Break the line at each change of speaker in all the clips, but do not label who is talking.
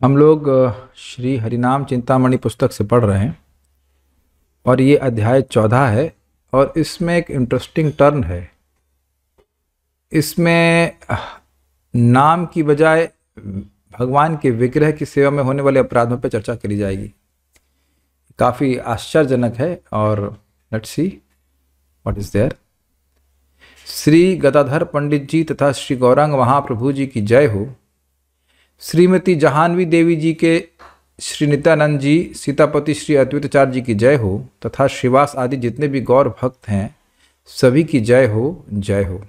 हम लोग श्री हरिनाम चिंतामणि पुस्तक से पढ़ रहे हैं और ये अध्याय 14 है। और इसमें एक इंटरेस्टिंग टर्न है। इसमें नाम की बजाय भगवान के विग्रह की सेवा में होने वाले अपराधों पर चर्चा करी जाएगी। काफ़ी आश्चर्यजनक है और let's see what is there. Shri Gadadhar Pandit ji तथा श्री गौरांग महाप्रभु जी की जय हो। श्रीमती जहानवी देवी जी के श्री नित्यानंद जी, सीतापति श्री अद्वैताचार्य जी की जय हो तथा श्रीवास आदि जितने भी गौर भक्त हैं सभी की जय हो, जय हो।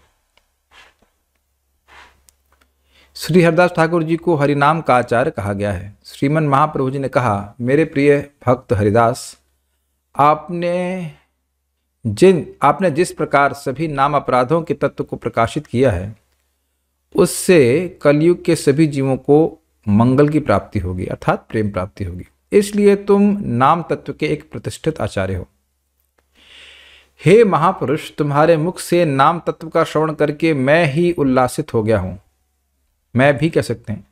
श्री हरिदास ठाकुर जी को हरिनाम का आचार्य कहा गया है। श्रीमन महाप्रभु जी ने कहा, मेरे प्रिय भक्त हरिदास, आपने जिस प्रकार सभी नाम अपराधों के तत्व को प्रकाशित किया है उससे कलयुग के सभी जीवों को मंगल की प्राप्ति होगी, अर्थात प्रेम प्राप्ति होगी। इसलिए तुम नाम तत्व के एक प्रतिष्ठित आचार्य हो। हे महापुरुष, तुम्हारे मुख से नाम तत्व का श्रवण करके मैं ही उल्लासित हो गया हूं। मैं भी कह सकते हैं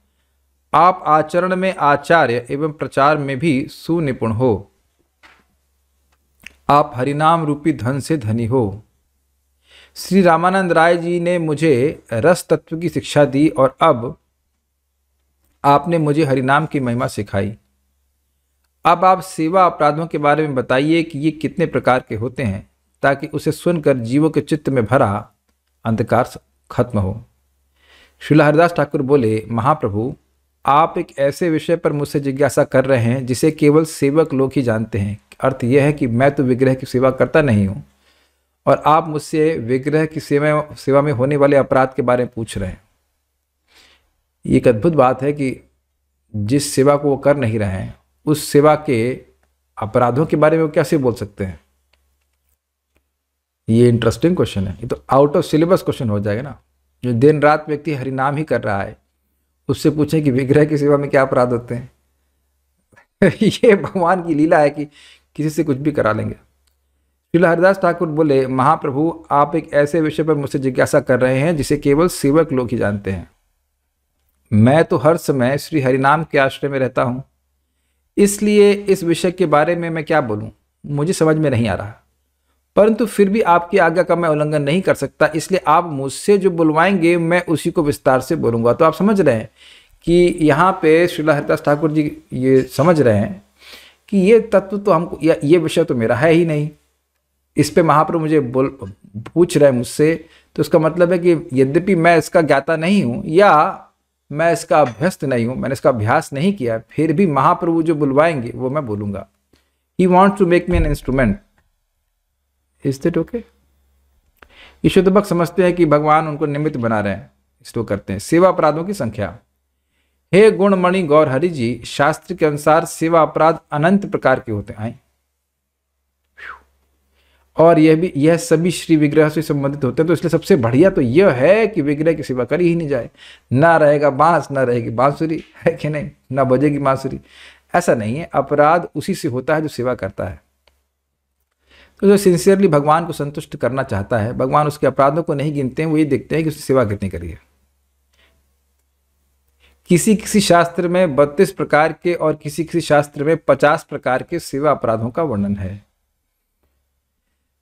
आप आचरण में आचार्य एवं प्रचार में भी सुनिपुण हो। आप हरिनाम रूपी धन से धनी हो। श्री रामानंद राय जी ने मुझे रस तत्व की शिक्षा दी और अब आपने मुझे हरिनाम की महिमा सिखाई। अब आप सेवा अपराधों के बारे में बताइए कि ये कितने प्रकार के होते हैं, ताकि उसे सुनकर जीवों के चित्त में भरा अंधकार खत्म हो। श्रील हरिदास ठाकुर बोले, महाप्रभु, आप एक ऐसे विषय पर मुझसे जिज्ञासा कर रहे हैं जिसे केवल सेवक लोग ही जानते हैं। अर्थ यह है कि मैं तो विग्रह की सेवा करता नहीं हूं और आप मुझसे विग्रह की सेवा में होने वाले अपराध के बारे में पूछ रहे हैं। ये एक अद्भुत बात है कि जिस सेवा को वो कर नहीं रहे हैं उस सेवा के अपराधों के बारे में वो कैसे बोल सकते हैं। ये इंटरेस्टिंग क्वेश्चन है। ये तो आउट ऑफ सिलेबस क्वेश्चन हो जाएगा ना। जो दिन रात व्यक्ति हरिनाम ही कर रहा है उससे पूछें कि विग्रह की सेवा में क्या अपराध होते हैं। ये भगवान की लीला है कि किसी से कुछ भी करा लेंगे। श्रील हरिदास ठाकुर बोले, महाप्रभु, आप एक ऐसे विषय पर मुझसे जिज्ञासा कर रहे हैं जिसे केवल सेवक लोग ही जानते हैं। मैं तो हर समय श्री हरिनाम के आश्रय में रहता हूं, इसलिए इस विषय के बारे में मैं क्या बोलूं मुझे समझ में नहीं आ रहा। परंतु फिर भी आपकी आज्ञा का मैं उल्लंघन नहीं कर सकता, इसलिए आप मुझसे जो बुलवाएंगे मैं उसी को विस्तार से बोलूंगा। तो आप समझ रहे हैं कि यहाँ पे श्रील हरिदास ठाकुर जी ये समझ रहे हैं कि ये तत्व तो हमको, ये विषय तो मेरा है ही नहीं। इस पे महाप्रभु मुझे पूछ रहे हैं मुझसे, तो इसका मतलब है कि यद्यपि मैं इसका ज्ञाता नहीं हूं या मैं इसका अभ्यस्त नहीं हूं, मैंने इसका अभ्यास नहीं किया, फिर भी महाप्रभु जो बुलवाएंगे वो मैं बोलूंगा। He wants to make me an instrument. Is that okay? ये शुद्ध भक्त समझते हैं कि भगवान उनको निमित्त बना रहे हैं, इसलिए करते हैं। सेवा अपराधों की संख्या। हे गुणमणि गौर हरि जी, शास्त्र के अनुसार सेवा अपराध अनंत प्रकार के होते हैं और यह सभी श्री विग्रह से संबंधित होते हैं। तो इसलिए सबसे बढ़िया तो यह है कि विग्रह की सेवा करी ही नहीं जाए। ना रहेगा बांस, ना रहेगी बांसुरी, है कि नहीं, ना बजेगी बांसुरी। ऐसा नहीं है। अपराध उसी से होता है जो सेवा करता है। तो जो सिंसियरली भगवान को संतुष्ट करना चाहता है, भगवान उसके अपराधों को नहीं गिनते हैं, वो ये देखते हैं कि उसकी सेवा कितनी करी है। किसी किसी शास्त्र में 32 प्रकार के और किसी किसी शास्त्र में 50 प्रकार के सेवा अपराधों का वर्णन है।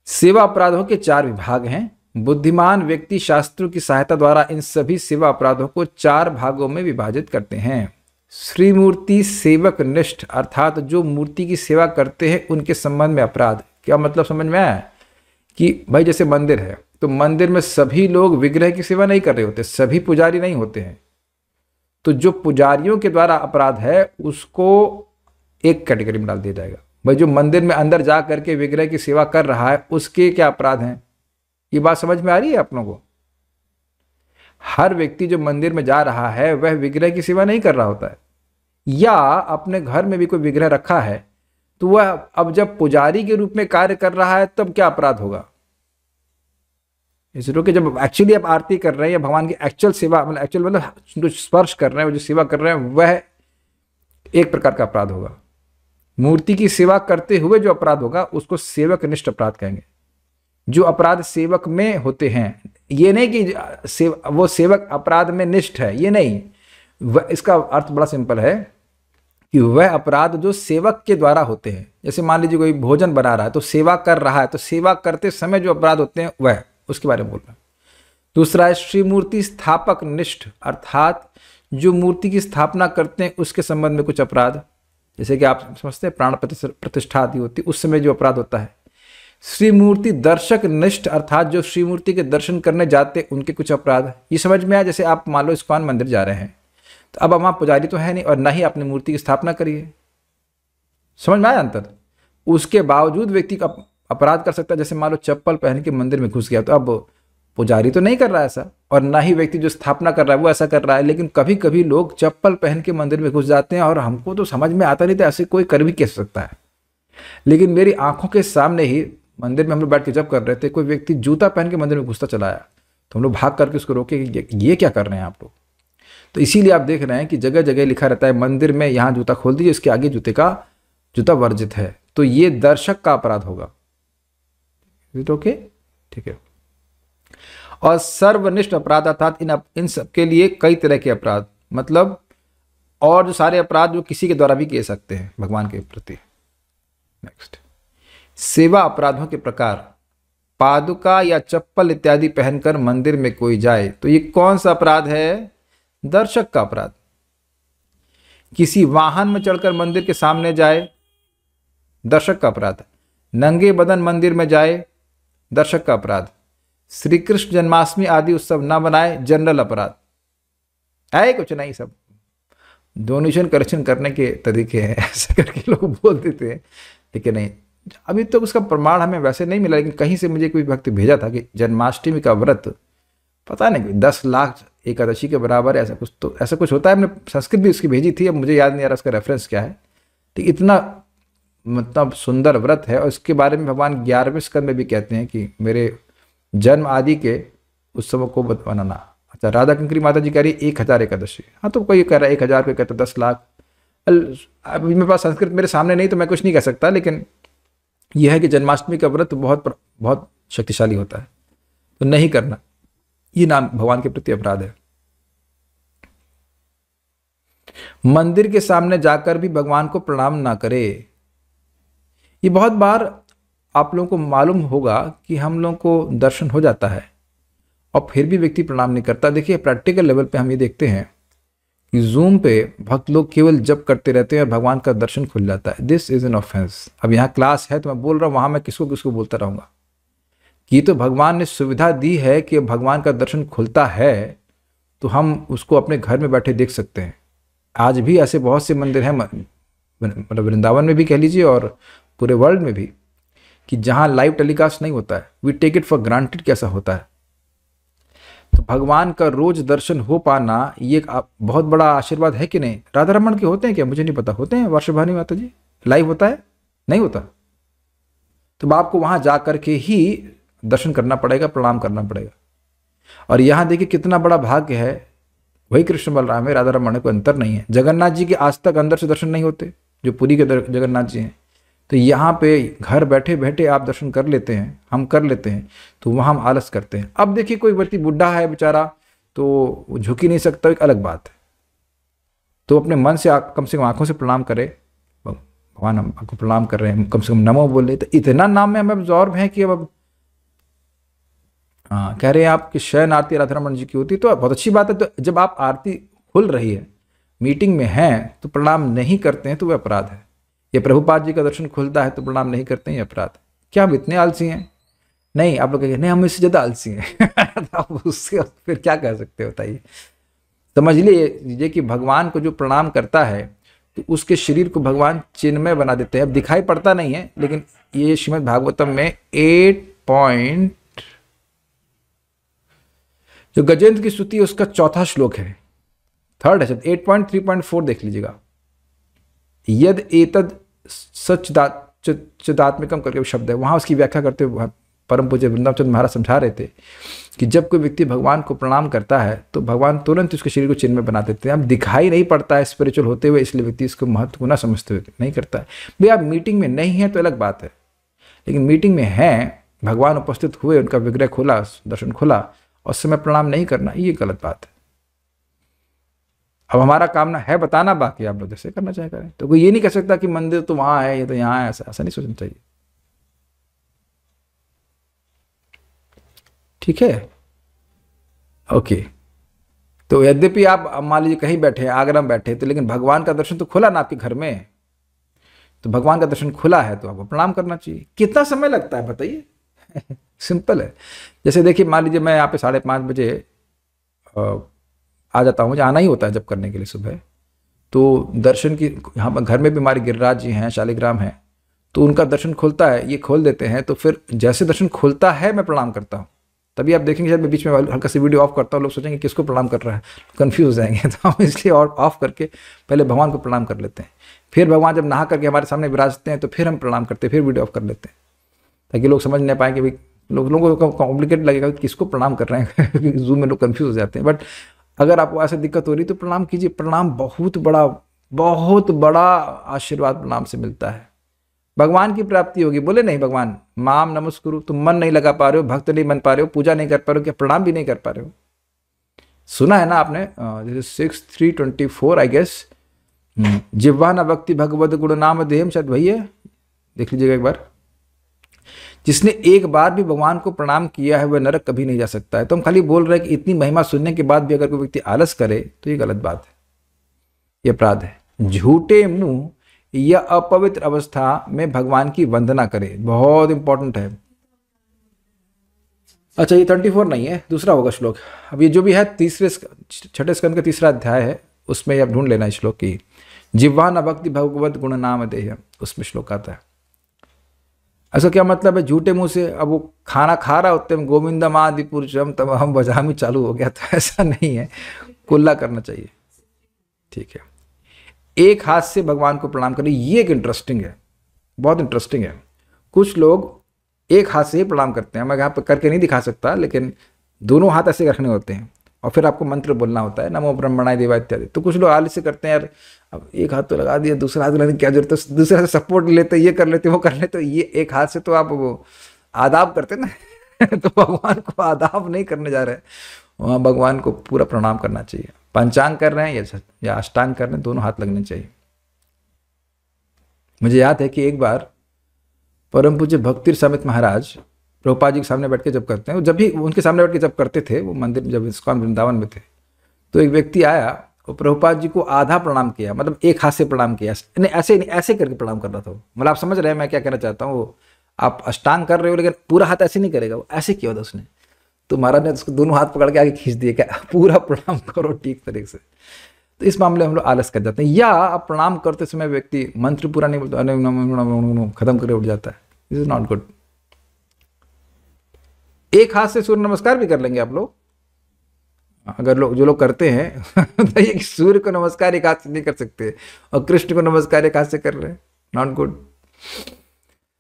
सेवा अपराधों के 4 विभाग हैं। बुद्धिमान व्यक्ति शास्त्रों की सहायता द्वारा इन सभी सेवा अपराधों को 4 भागों में विभाजित करते हैं। श्रीमूर्ति सेवक निष्ठ, अर्थात जो मूर्ति की सेवा करते हैं उनके संबंध में अपराध। क्या मतलब समझ में आया? कि भाई जैसे मंदिर है तो मंदिर में सभी लोग विग्रह की सेवा नहीं कर रहे होते, सभी पुजारी नहीं होते हैं। तो जो पुजारियों के द्वारा अपराध है उसको एक कैटेगरी में डाल दिया जाएगा। भाई जो मंदिर में अंदर जा करके विग्रह की सेवा कर रहा है उसके क्या अपराध हैं। ये बात समझ में आ रही है आप लोगों को? हर व्यक्ति जो मंदिर में जा रहा है वह विग्रह की सेवा नहीं कर रहा होता है, या अपने घर में भी कोई विग्रह रखा है तो वह अब जब पुजारी के रूप में कार्य कर रहा है तब क्या अपराध होगा। इसलिए कि जब एक्चुअली आप आरती कर रहे हैं या भगवान की एक्चुअल सेवा, मतलब एक्चुअल मतलब जो स्पर्श कर रहे हैं, जो सेवा कर रहे हैं, वह एक प्रकार का अपराध होगा। मूर्ति की सेवा करते हुए जो अपराध होगा उसको सेवक निष्ठ अपराध कहेंगे। जो अपराध सेवक में होते हैं, ये नहीं कि वो सेवक अपराध में निष्ठ है, ये नहीं। इसका अर्थ बड़ा सिंपल है कि वह अपराध जो सेवक के द्वारा होते हैं, जैसे मान लीजिए कोई भोजन बना रहा है तो सेवा कर रहा है, तो सेवा करते समय जो अपराध होते हैं वह, उसके बारे में बोल रहा है। दूसरा है श्रीमूर्ति स्थापक निष्ठ, अर्थात जो मूर्ति की स्थापना करते हैं उसके संबंध में कुछ अपराध, जैसे कि आप समझते हैं प्राण प्रतिष्ठा आदि होती है, उस समय जो अपराध होता है। श्रीमूर्ति दर्शक निष्ठ, अर्थात जो श्रीमूर्ति के दर्शन करने जाते हैं उनके कुछ अपराध। ये समझ में आया, जैसे आप मान लो इस्कॉन मंदिर जा रहे हैं, तो अब वहाँ पुजारी तो है नहीं और ना ही अपनी मूर्ति की स्थापना करिए, समझ में आया अंतर। उसके बावजूद व्यक्ति का अपराध कर सकता है, जैसे मान लो चप्पल पहन के मंदिर में घुस गया, तो अब पुजारी तो नहीं कर रहा है ऐसा, और ना ही व्यक्ति जो स्थापना कर रहा है वो ऐसा कर रहा है, लेकिन कभी कभी लोग चप्पल पहन के मंदिर में घुस जाते हैं और हमको तो समझ में आता नहीं था ऐसे कोई कर भी कैसे सकता है। लेकिन मेरी आंखों के सामने ही मंदिर में हम लोग बैठ के जब कर रहे थे, कोई व्यक्ति जूता पहन के मंदिर में घुसता चला आया, तो हम लोग भाग करके उसको रोके, ये क्या कर रहे हैं आप लोग। तो इसीलिए आप देख रहे हैं कि जगह जगह लिखा रहता है मंदिर में यहाँ जूता खोल दीजिए, इसके आगे जूता वर्जित है, तो ये दर्शक का अपराध होगा। ओके, ठीक है। और सर्वनिष्ठ अपराध, अर्थात इन सब के लिए कई तरह के अपराध, मतलब और जो सारे अपराध जो किसी के द्वारा भी किए सकते हैं भगवान के प्रति। नेक्स्ट, सेवा अपराधों के प्रकार, पादुका या चप्पल इत्यादि पहनकर मंदिर में कोई जाए तो ये कौन सा अपराध है? दर्शक का अपराध। किसी वाहन में चढ़कर मंदिर के सामने जाए, दर्शक का अपराध। नंगे बदन मंदिर में जाए, दर्शक का अपराध। श्री कृष्ण जन्माष्टमी आदि उत्सव न बनाए, जनरल अपराध। है कुछ नहीं, सब डोनेशन करेक्शन करने के तरीके हैं, ऐसे करके लोग बोल देते हैं, लेकिन नहीं, अभी तो उसका प्रमाण हमें वैसे नहीं मिला, लेकिन कहीं से मुझे कोई भक्त भेजा था कि जन्माष्टमी का व्रत पता नहीं 10 लाख एकादशी के बराबर है, ऐसा कुछ, तो ऐसा कुछ होता है। हमने संस्कृत भी उसकी भेजी थी, अब मुझे याद नहीं आ रहा उसका रेफरेंस क्या है, तो इतना मतलब सुंदर व्रत है। और इसके बारे में भगवान 11वें स्कंद में भी कहते हैं कि मेरे जन्म आदि के उत्सवों को बनाना। अच्छा, राधा कंकरी माता जी कह रही 1000 एकादशी, हाँ तो कोई कह रहा है 1000, कोई कहता 10 लाख। अभी मेरे पास संस्कृत मेरे सामने नहीं तो मैं कुछ नहीं कह सकता, लेकिन यह है कि जन्माष्टमी का व्रत बहुत शक्तिशाली होता है, तो नहीं करना, ये नाम भगवान के प्रति अपराध है। मंदिर के सामने जाकर भी भगवान को प्रणाम ना करे। ये बहुत बार आप लोगों को मालूम होगा कि हम लोगों को दर्शन हो जाता है और फिर भी व्यक्ति प्रणाम नहीं करता। देखिए प्रैक्टिकल लेवल पे हम ये देखते हैं कि जूम पे भक्त लोग केवल जप करते रहते हैं और भगवान का दर्शन खुल जाता है। This is an offence. अब यहाँ क्लास है तो मैं बोल रहा हूँ, वहां मैं किसको किसको बोलता रहूंगा कि तो भगवान ने सुविधा दी है कि भगवान का दर्शन खुलता है, तो हम उसको अपने घर में बैठे देख सकते हैं। आज भी ऐसे बहुत से मंदिर हैं, मतलब वृंदावन में भी कह लीजिए और पूरे वर्ल्ड में भी, कि जहाँ लाइव टेलीकास्ट नहीं होता है। We take it for granted कि ऐसा होता है। तो भगवान का रोज दर्शन हो पाना ये एक बहुत बड़ा आशीर्वाद है कि नहीं। राधा रमन के होते हैं क्या? मुझे नहीं पता। होते हैं वर्षभानी माता जी? लाइव होता है? नहीं होता। तो आपको वहां जा करके ही दर्शन करना पड़ेगा, प्रणाम करना पड़ेगा। और यहाँ देखिए कितना बड़ा भाग्य है, वही कृष्ण बलराम है, राधा रमन है, कोई अंतर नहीं है। जगन्नाथ जी के आज तक अंदर से दर्शन नहीं होते, जो पुरी के जगन्नाथ जी हैं। तो यहाँ पे घर बैठे बैठे आप दर्शन कर लेते हैं, हम कर लेते हैं, तो वहाँ हम आलस करते हैं। अब देखिए कोई व्यक्ति बुढ़ा है बेचारा, तो झुक ही नहीं सकता, एक अलग बात है। तो अपने मन से कम से कम आंखों से प्रणाम करे, भगवान हम आपको प्रणाम कर रहे हैं, कम से कम नमो बोले। तो इतना नाम में हम अब्जॉर्व हैं कि अब कह रहे हैं आप कि शयन आरती राधा रमन जी की होती, तो बहुत अच्छी बात है। तो जब आप आरती खुल रही है, मीटिंग में हैं, तो प्रणाम नहीं करते हैं तो वह अपराध है। ये प्रभुपाद जी का दर्शन खुलता है तो प्रणाम नहीं करते हैं, ये अपराध। क्या हम इतने आलसी हैं? नहीं, आप लोग कहेंगे नहीं हम इससे ज़्यादा आलसी हैं। आप उससे फिर क्या कह सकते हो बताइए? समझ लीजिए कि भगवान को जो प्रणाम करता है तो उसके शरीर को भगवान चिन्मय बना देते हैं। अब दिखाई पड़ता नहीं है, लेकिन ये श्रीमद् भागवतम में 8 जो गजेंद्र की स्तुति है उसका 4था श्लोक है, 3rd है, 8.3.4 देख लीजिएगा। यद एतद सच्चिदात्मिकम करके शब्द है, वहां उसकी व्याख्या करते हुए परम पूज्य वृंदावन चंद्र महाराज समझा रहे थे कि जब कोई व्यक्ति भगवान को प्रणाम करता है तो भगवान तुरंत उसके शरीर को चिन्ह में बना देते हैं। अब दिखाई नहीं पड़ता है स्पिरिचुअल होते हुए, इसलिए व्यक्ति इसको महत्व को ना समझते हुए नहीं करता है। भाई आप मीटिंग में नहीं है तो अलग बात है, लेकिन मीटिंग में हैं, भगवान उपस्थित हुए, उनका विग्रह खुला, दर्शन खुला, और समय प्रणाम नहीं करना, ये गलत बात है। अब हमारा काम ना है बताना, बाकी आप लोग जैसे करना चाहे करें। तो कोई ये नहीं कह सकता कि मंदिर तो वहाँ है, ये तो यहाँ है, ऐसा ऐसा नहीं सोचना चाहिए। ठीक है, ओके। तो यद्यपि आप मान लीजिए कहीं बैठे हैं, आगरा में बैठे, तो लेकिन भगवान का दर्शन तो खुला ना आपके घर में, तो भगवान का दर्शन खुला है तो आपको प्रणाम करना चाहिए। कितना समय लगता है बताइए? सिंपल है। जैसे देखिए, मान लीजिए मैं यहाँ पे 5:30 बजे आ जाता हूँ, मुझे आना ही होता है जब करने के लिए सुबह। तो दर्शन की यहाँ पर घर में भी हमारे गिरिराज जी हैं, शालिग्राम हैं, तो उनका दर्शन खुलता है, ये खोल देते हैं, तो फिर जैसे दर्शन खुलता है मैं प्रणाम करता हूँ। तभी आप देखेंगे जब मैं बीच में हल्का सी वीडियो ऑफ करता हूँ, लोग सोचेंगे किसको प्रणाम कर रहा है, कंफ्यूज हो जाएंगे। तो हम इसलिए और ऑफ करके पहले भगवान को प्रणाम कर लेते हैं, फिर भगवान जब नहा करके हमारे सामने विराजते हैं तो फिर हम प्रणाम करते हैं, फिर वीडियो ऑफ कर लेते हैं, ताकि लोग समझ नहीं पाए कि भाई लोगों को कॉम्प्लिकेट लगेगा कि किसको प्रणाम कर रहे हैं। जूम में लोग कंफ्यूज हो जाते हैं। बट अगर आपको ऐसे दिक्कत हो रही तो प्रणाम कीजिए। प्रणाम बहुत बड़ा आशीर्वाद प्रणाम से मिलता है, भगवान की प्राप्ति होगी। बोले नहीं भगवान माम नमस्कुरु, तुम मन नहीं लगा पा रहे हो, भक्त नहीं बन पा रहे हो, पूजा नहीं कर पा रहे हो, क्या प्रणाम भी नहीं कर पा रहे हो? सुना है ना आपने, 6:3:24 आई गेस, जिह्वा न भक्ति भगवद गुण नाम देहम, शायद वही है, देख लीजिएगा एक बार। जिसने एक बार भी भगवान को प्रणाम किया है वह नरक कभी नहीं जा सकता है। तो हम खाली बोल रहे हैं कि इतनी महिमा सुनने के बाद भी अगर कोई व्यक्ति आलस करे तो ये गलत बात है, ये अपराध है। झूठे मुंह या अपवित्र अवस्था में भगवान की वंदना करे, बहुत इंपॉर्टेंट है। अच्छा, ये 34 नहीं है, दूसरा होगा श्लोक। अब ये जो भी है छठे स्कंद का 3रा अध्याय है, उसमें आप ढूंढ लेना इस श्लोक की। जिह्वा न भक्ति भगवत गुण नाम देह, उसमें श्लोक आता है। ऐसा क्या मतलब है? झूठे मुंह से, अब वो खाना खा रहा होते हैं, गोविंदम आदि पुरुषम तब हम बजामी चालू हो गया, तो ऐसा नहीं है, कुल्ला करना चाहिए। ठीक है, एक हाथ से भगवान को प्रणाम करें, ये एक इंटरेस्टिंग है, बहुत इंटरेस्टिंग है। कुछ लोग एक हाथ से ही प्रणाम करते हैं, मैं यहाँ पर करके नहीं दिखा सकता, लेकिन दोनों हाथ ऐसे रखने होते हैं और फिर आपको मंत्र बोलना होता है, नमो ब्रह्मणाय देवा इत्यादि। तो कुछ लोग आलस से करते हैं, यार अब एक हाथ तो लगा दिया, दूसरा हाथ लगाने की क्या जरूरत है, दूसरे हाथ से सपोर्ट लेते, ये कर लेते, वो कर लेते। ये एक हाथ से तो आप वो आदाब करते ना। तो भगवान को आदाब नहीं करने जा रहे हैं, वहाँ भगवान को पूरा प्रणाम करना चाहिए। पंचांग कर रहे हैं या अष्टांग कर रहे हैं, दोनों हाथ लगने चाहिए। मुझे याद है कि एक बार परम पूज्य भक्ति समित महाराज प्रभुपाद जी के सामने बैठ के जब करते हैं, जब भी उनके सामने बैठ के जब करते थे, वो मंदिर जब इस्कॉन वृंदावन में थे, तो एक व्यक्ति आया और प्रभुपाद जी को आधा प्रणाम किया, मतलब एक हाथ से प्रणाम किया, नहीं ऐसे करके प्रणाम कर रहा था। मतलब आप समझ रहे हैं मैं क्या कहना चाहता हूँ? आप अष्टांग कर रहे हो लेकिन पूरा हाथ ऐसे नहीं करेगा, वो ऐसे किया था उसने। तो महाराज ने उसको दोनों हाथ पकड़ के आगे खींच दिए, क्या पूरा प्रणाम करो ठीक तरीके से। तो इस मामले में हम लोग आलस कर जाते हैं, या आप प्रणाम करते समय व्यक्ति मंत्र पूरा नहीं बोलता, खत्म करके उठ जाता है। This is not good. एक हाथ से सूर्य नमस्कार भी कर लेंगे आप लोग, अगर लोग जो लोग करते हैं तो ये सूर्य को नमस्कार एक हाथ से नहीं कर सकते और कृष्ण को नमस्कार एक हाथ से कर रहे हैं, नॉट गुड।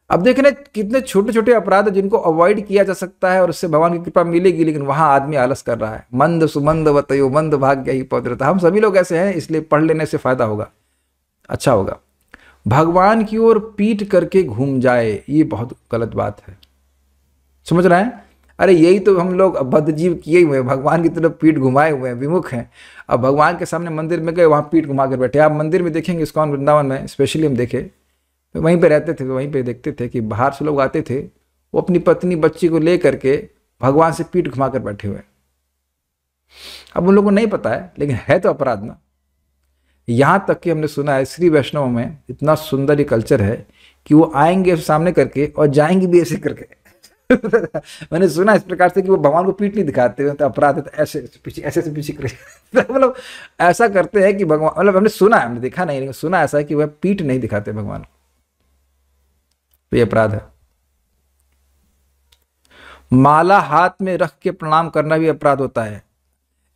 अब देखें ना कितने छोटे छोटे अपराध जिनको अवॉइड किया जा सकता है और उससे भगवान की कृपा मिलेगी, लेकिन वहां आदमी आलस कर रहा है। मंद सुमंद वतयो मंद भाग्य ही पौत्रता। हम सभी लोग ऐसे हैं, इसलिए पढ़ लेने से फायदा होगा, अच्छा होगा। भगवान की ओर पीठ करके घूम जाए, ये बहुत गलत बात है, समझ रहे हैं? अरे यही तो हम लोग बद्धजीव किए हुए हैं, भगवान की तरफ पीठ घुमाए हुए हैं, विमुख हैं। अब भगवान के सामने मंदिर में गए, वहां पीठ घुमा कर बैठे। आप मंदिर में देखेंगे इस्कॉन वृंदावन में स्पेशली हम देखे, तो वहीं पे रहते थे, वहीं पे देखते थे कि बाहर से लोग आते थे, वो अपनी पत्नी बच्ची को ले करके भगवान से पीठ घुमा कर बैठे हुए। अब उन लोगों को नहीं पता है, लेकिन है तो अपराध ना। यहाँ तक कि हमने सुना है श्री वैष्णव में इतना सुंदर ये कल्चर है कि वो आएंगे सामने करके और जाएंगे भी ऐसे करके। मैंने सुना इस प्रकार से कि वो भगवान को पीठ नहीं दिखाते हुए, तो अपराध है, तो ऐसे पीछे ऐसे से पीछे कर मतलब ऐसा करते हैं कि भगवान, मतलब हमने सुना है, हमने देखा नहीं, लेकिन सुना ऐसा है कि वह पीठ नहीं दिखाते भगवान को, तो ये अपराध है। माला हाथ में रख के प्रणाम करना भी अपराध होता है।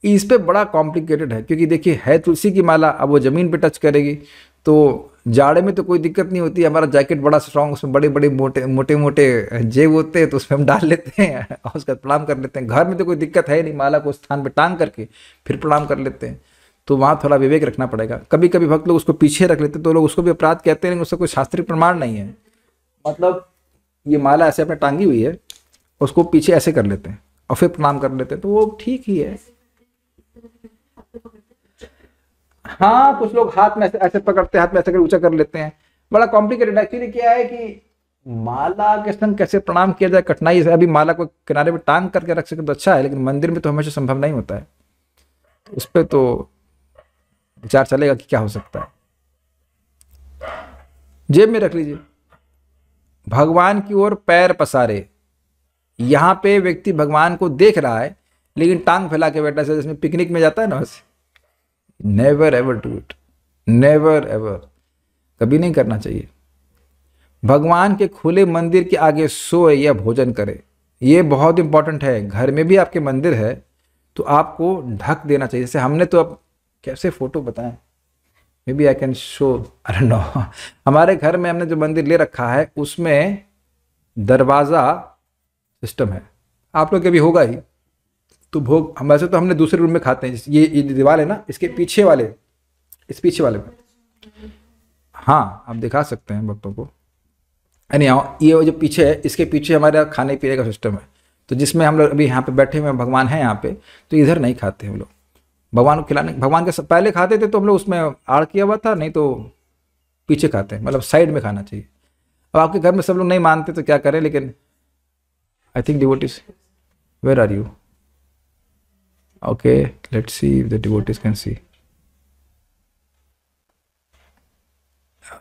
इस पे बड़ा कॉम्प्लिकेटेड है, क्योंकि देखिए है तुलसी की माला, अब वो जमीन पे टच करेगी तो जाड़े में तो कोई दिक्कत नहीं होती, हमारा जैकेट बड़ा स्ट्रांग, उसमें बड़े बड़े मोटे मोटे जेब होते हैं, तो उसमें हम डाल लेते हैं और उसका प्रणाम कर लेते हैं। घर में तो कोई दिक्कत है नहीं, माला को स्थान पे टांग करके फिर प्रणाम कर लेते हैं, तो वहाँ थोड़ा विवेक रखना पड़ेगा। कभी कभी भक्त लोग उसको पीछे रख लेते हैं, तो लोग उसको भी अपराध कहते हैं, लेकिन उसका कोई शास्त्रीय प्रमाण नहीं है। मतलब ये माला ऐसे अपने टांगी हुई है, उसको पीछे ऐसे कर लेते हैं और फिर प्रणाम कर लेते हैं, तो वो ठीक ही है। हाँ, कुछ लोग हाथ में ऐसे ऐसे पकड़ते हैं, हाथ में ऐसे कर ऊंचा कर लेते हैं, बड़ा कॉम्प्लिकेटेड। एक्चुअली क्या है कि माला के संग कैसे प्रणाम किया जाए, कठिनाई है। अभी माला को किनारे पे टांग करके रख सके तो अच्छा है, लेकिन मंदिर में तो हमेशा संभव नहीं होता है। उस पर तो विचार चलेगा कि क्या हो सकता है। जेब में रख लीजिए। भगवान की ओर पैर पसारे, यहां पे व्यक्ति भगवान को देख रहा है लेकिन टांग फैला के बैठा है, जिसमें पिकनिक में जाता है ना वैसे। Never ever do it, never ever, कभी नहीं करना चाहिए। भगवान के खुले मंदिर के आगे सोए या भोजन करे, ये बहुत इंपॉर्टेंट है। घर में भी आपके मंदिर है तो आपको ढक देना चाहिए। जैसे हमने तो अब कैसे फोटो बताएं, maybe I can show, I don't know. हमारे घर में हमने जो मंदिर ले रखा है उसमें दरवाज़ा सिस्टम है, आप लोग के भी होगा ही। तो भोग हम वैसे तो हमने दूसरे रूम में खाते हैं। ये दीवार है ना, इसके पीछे वाले, इस पीछे वाले में, हाँ आप दिखा सकते हैं भक्तों को। यानी ये जो पीछे है, इसके पीछे हमारा खाने पीने का सिस्टम है। तो जिसमें हम लोग अभी यहाँ पे बैठे हुए हैं, भगवान है यहाँ पे, तो इधर नहीं खाते हम लोग। भगवान को खिलाने, भगवान के पहले खाते थे तो हम लोग उसमें आड़ किया हुआ था, नहीं तो पीछे खाते हैं, मतलब साइड में खाना चाहिए। अब आपके घर में सब लोग नहीं मानते तो क्या करें, लेकिन I think devotees, where are you? Okay, let's see if the devotees can see.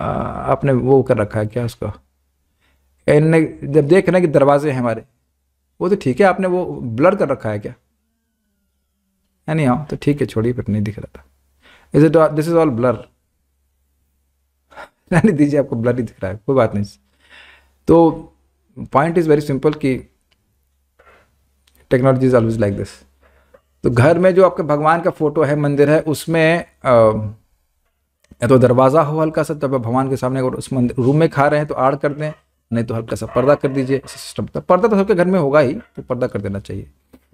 आपने वो कर रखा है क्या उसका, इनने जब देख रहे हैं कि दरवाजे हैं हमारे, वो तो ठीक है, आपने वो ब्लर कर रखा है क्या? नहीं हाँ तो ठीक है, छोड़िए, फिर नहीं दिख रहा था। Is it, this is all blur, रहने दीजिए, आपको ब्लर ही दिख रहा है, कोई बात नहीं। तो पॉइंट इज वेरी सिंपल कि technology is always like this. तो घर में जो आपके भगवान का फोटो है, मंदिर है, उसमें या तो दरवाज़ा हो हल्का सा, तब भगवान के सामने, अगर उस मंदिर रूम में खा रहे हैं तो आड़ कर दें, नहीं तो हल्का सा पर्दा कर दीजिए। सिस्टम पर्दा तो सबके घर में होगा ही, तो पर्दा कर देना चाहिए।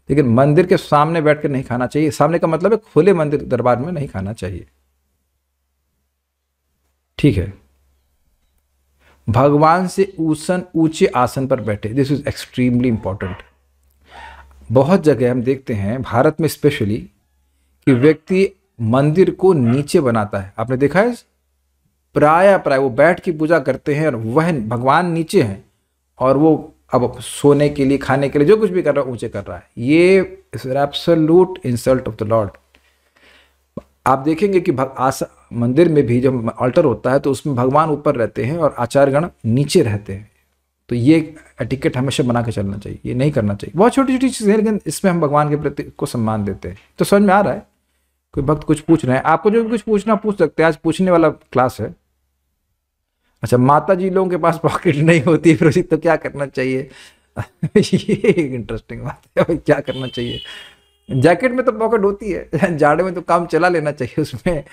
लेकिन मंदिर के सामने बैठ कर नहीं खाना चाहिए। सामने का मतलब है खुले मंदिर दरबार में नहीं खाना चाहिए, ठीक है। भगवान से ऊंचे आसन पर बैठे, दिस इज एक्सट्रीमली इंपॉर्टेंट। बहुत जगह हम देखते हैं, भारत में स्पेशली, कि व्यक्ति मंदिर को नीचे बनाता है। आपने देखा है, प्राय वो बैठ के पूजा करते हैं और वह भगवान नीचे हैं, और वो अब सोने के लिए, खाने के लिए, जो कुछ भी कर रहा है ऊंचे कर रहा है। ये is absolute insult of the Lord. आप देखेंगे कि मंदिर में भी जब ऑल्टर होता है तो उसमें भगवान ऊपर रहते हैं और आचार्यगण नीचे रहते हैं। तो ये एटिकेट हमेशा बना के चलना चाहिए, ये नहीं करना चाहिए। बहुत छोटी छोटी चीज़ें हैं, लेकिन इसमें हम भगवान के प्रति को सम्मान देते हैं। तो समझ में आ रहा है? कोई भक्त कुछ पूछ रहे हैं, आपको जो भी कुछ पूछना पूछ सकते हैं, आज पूछने वाला क्लास है। अच्छा, माता जी लोगों के पास पॉकेट नहीं होती फिर उसी, तो क्या करना चाहिए? ये इंटरेस्टिंग बात है भाई, क्या करना चाहिए? जैकेट में तो पॉकेट होती है, जाड़े में तो काम चला लेना चाहिए, उसमें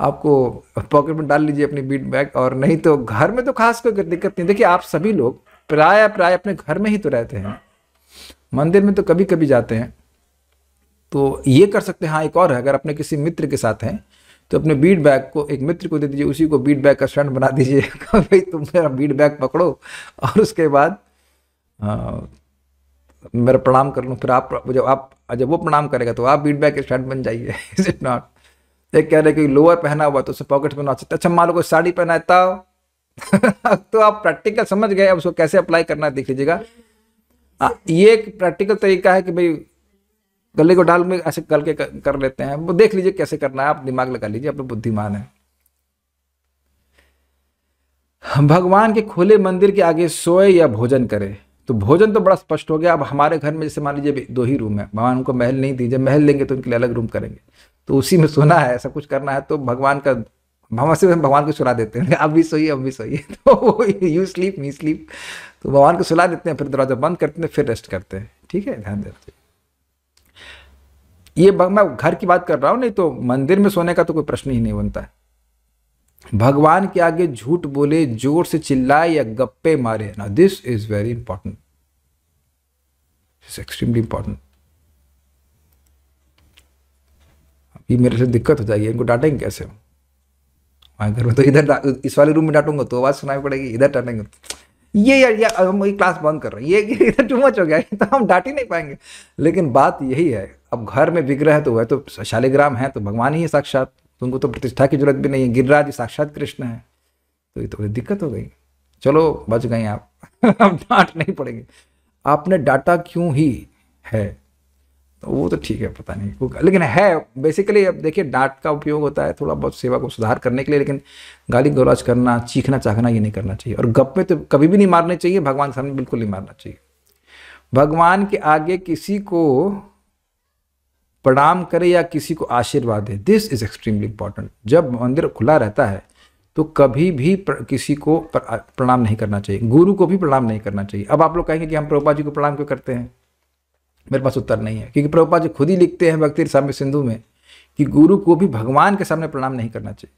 आपको पॉकेट में डाल लीजिए अपनी बीट बैग। और नहीं तो घर में तो खास कोई दिक्कत नहीं। देखिए, आप सभी लोग प्राय अपने घर में ही तो रहते हैं, मंदिर में तो कभी कभी जाते हैं, तो ये कर सकते हैं। हाँ, एक और है, अगर अपने किसी मित्र के साथ हैं तो अपने बीट बैग को एक मित्र को दे दीजिए, उसी को बीट बैग का स्टैंड बना दीजिए। भाई तुम मेरा बीट बैग पकड़ो और उसके बाद मेरा प्रणाम कर लो, फिर जब वो प्रणाम करेगा तो आप बीट बैग के स्टैंड बन जाइए। Is it not? एक कह रहे कि लोअर पहना हुआ तो उसे पॉकेट में ना सकते। अच्छा, मान लो कोई साड़ी पहना है तो आप प्रैक्टिकल समझ गए, अब उसको कैसे अप्लाई करना है देख लीजिएगा। ये एक प्रैक्टिकल तरीका है कि भाई गले को डाल में ऐसे करके कर लेते हैं, वो देख लीजिए कैसे करना है, आप दिमाग लगा लीजिए, आप लोग बुद्धिमान है। भगवान के खुले मंदिर के आगे सोए या भोजन करे, तो भोजन तो बड़ा स्पष्ट हो गया। अब हमारे घर में जैसे मान लीजिए 2 ही रूम है, भगवान को महल नहीं दीजिए, महल लेंगे तो उनके लिए अलग रूम करेंगे, तो उसी में सोना है, ऐसा कुछ करना है तो भगवान का, भगवान को सुला देते हैं, आप भी सोइए, हम भी सोइए, तो यू स्लीप मी स्लीप, तो भगवान को सुला देते हैं, फिर दरवाजा बंद करते हैं, फिर रेस्ट करते हैं। ठीक है, ध्यान देना चाहिए। ये मैं घर की बात कर रहा हूं, नहीं तो मंदिर में सोने का तो कोई प्रश्न ही नहीं बनता है। भगवान के आगे झूठ बोले, जोर से चिल्लाए या गप्पे मारे, ना this is very important, extremely important. अभी मेरे से दिक्कत हो जाएगी, इनको डांटेंगे कैसे? हमारे घर में तो इधर इस वाले रूम में डांटूंगा तो आवाज सुनाई पड़ेगी, इधर डांटेंगे ये यार हम ये क्लास बंद कर रहे हैं, ये इधर टू मच हो गया, तो हम डांट ही नहीं पाएंगे। लेकिन बात यही है, अब घर में विग्रह है तो वह तो शालिग्राम है, तो भगवान ही है साक्षात, तो उनको तो प्रतिष्ठा की जरूरत भी नहीं है, गिरिराज जी साक्षात कृष्ण है। तो ये थोड़ी दिक्कत हो गई। चलो बच गए आप अब डांट नहीं पड़ेगी। आपने डाटा क्यों ही है, तो वो तो ठीक है, पता नहीं लेकिन है बेसिकली। अब देखिए डांट का उपयोग होता है थोड़ा बहुत सेवा को सुधार करने के लिए, लेकिन गाली गलौज करना, चीखना चाखना ये नहीं करना चाहिए। और गप में तो कभी भी नहीं मारने चाहिए, भगवान के सामने बिल्कुल नहीं मारना चाहिए। भगवान के आगे किसी को प्रणाम करे या किसी को आशीर्वाद दे, दिस इज एक्सट्रीमली इंपॉर्टेंट। जब मंदिर खुला रहता है तो कभी भी किसी को प्रणाम नहीं करना चाहिए, गुरु को भी प्रणाम नहीं करना चाहिए। अब आप लोग कहेंगे कि हम प्रभुपाद जी को प्रणाम क्यों करते हैं, मेरे पास उत्तर नहीं है, क्योंकि प्रभुपाद जी खुद ही लिखते हैं भक्ति रसामृत सिंधु में कि गुरु को भी भगवान के सामने प्रणाम नहीं करना चाहिए।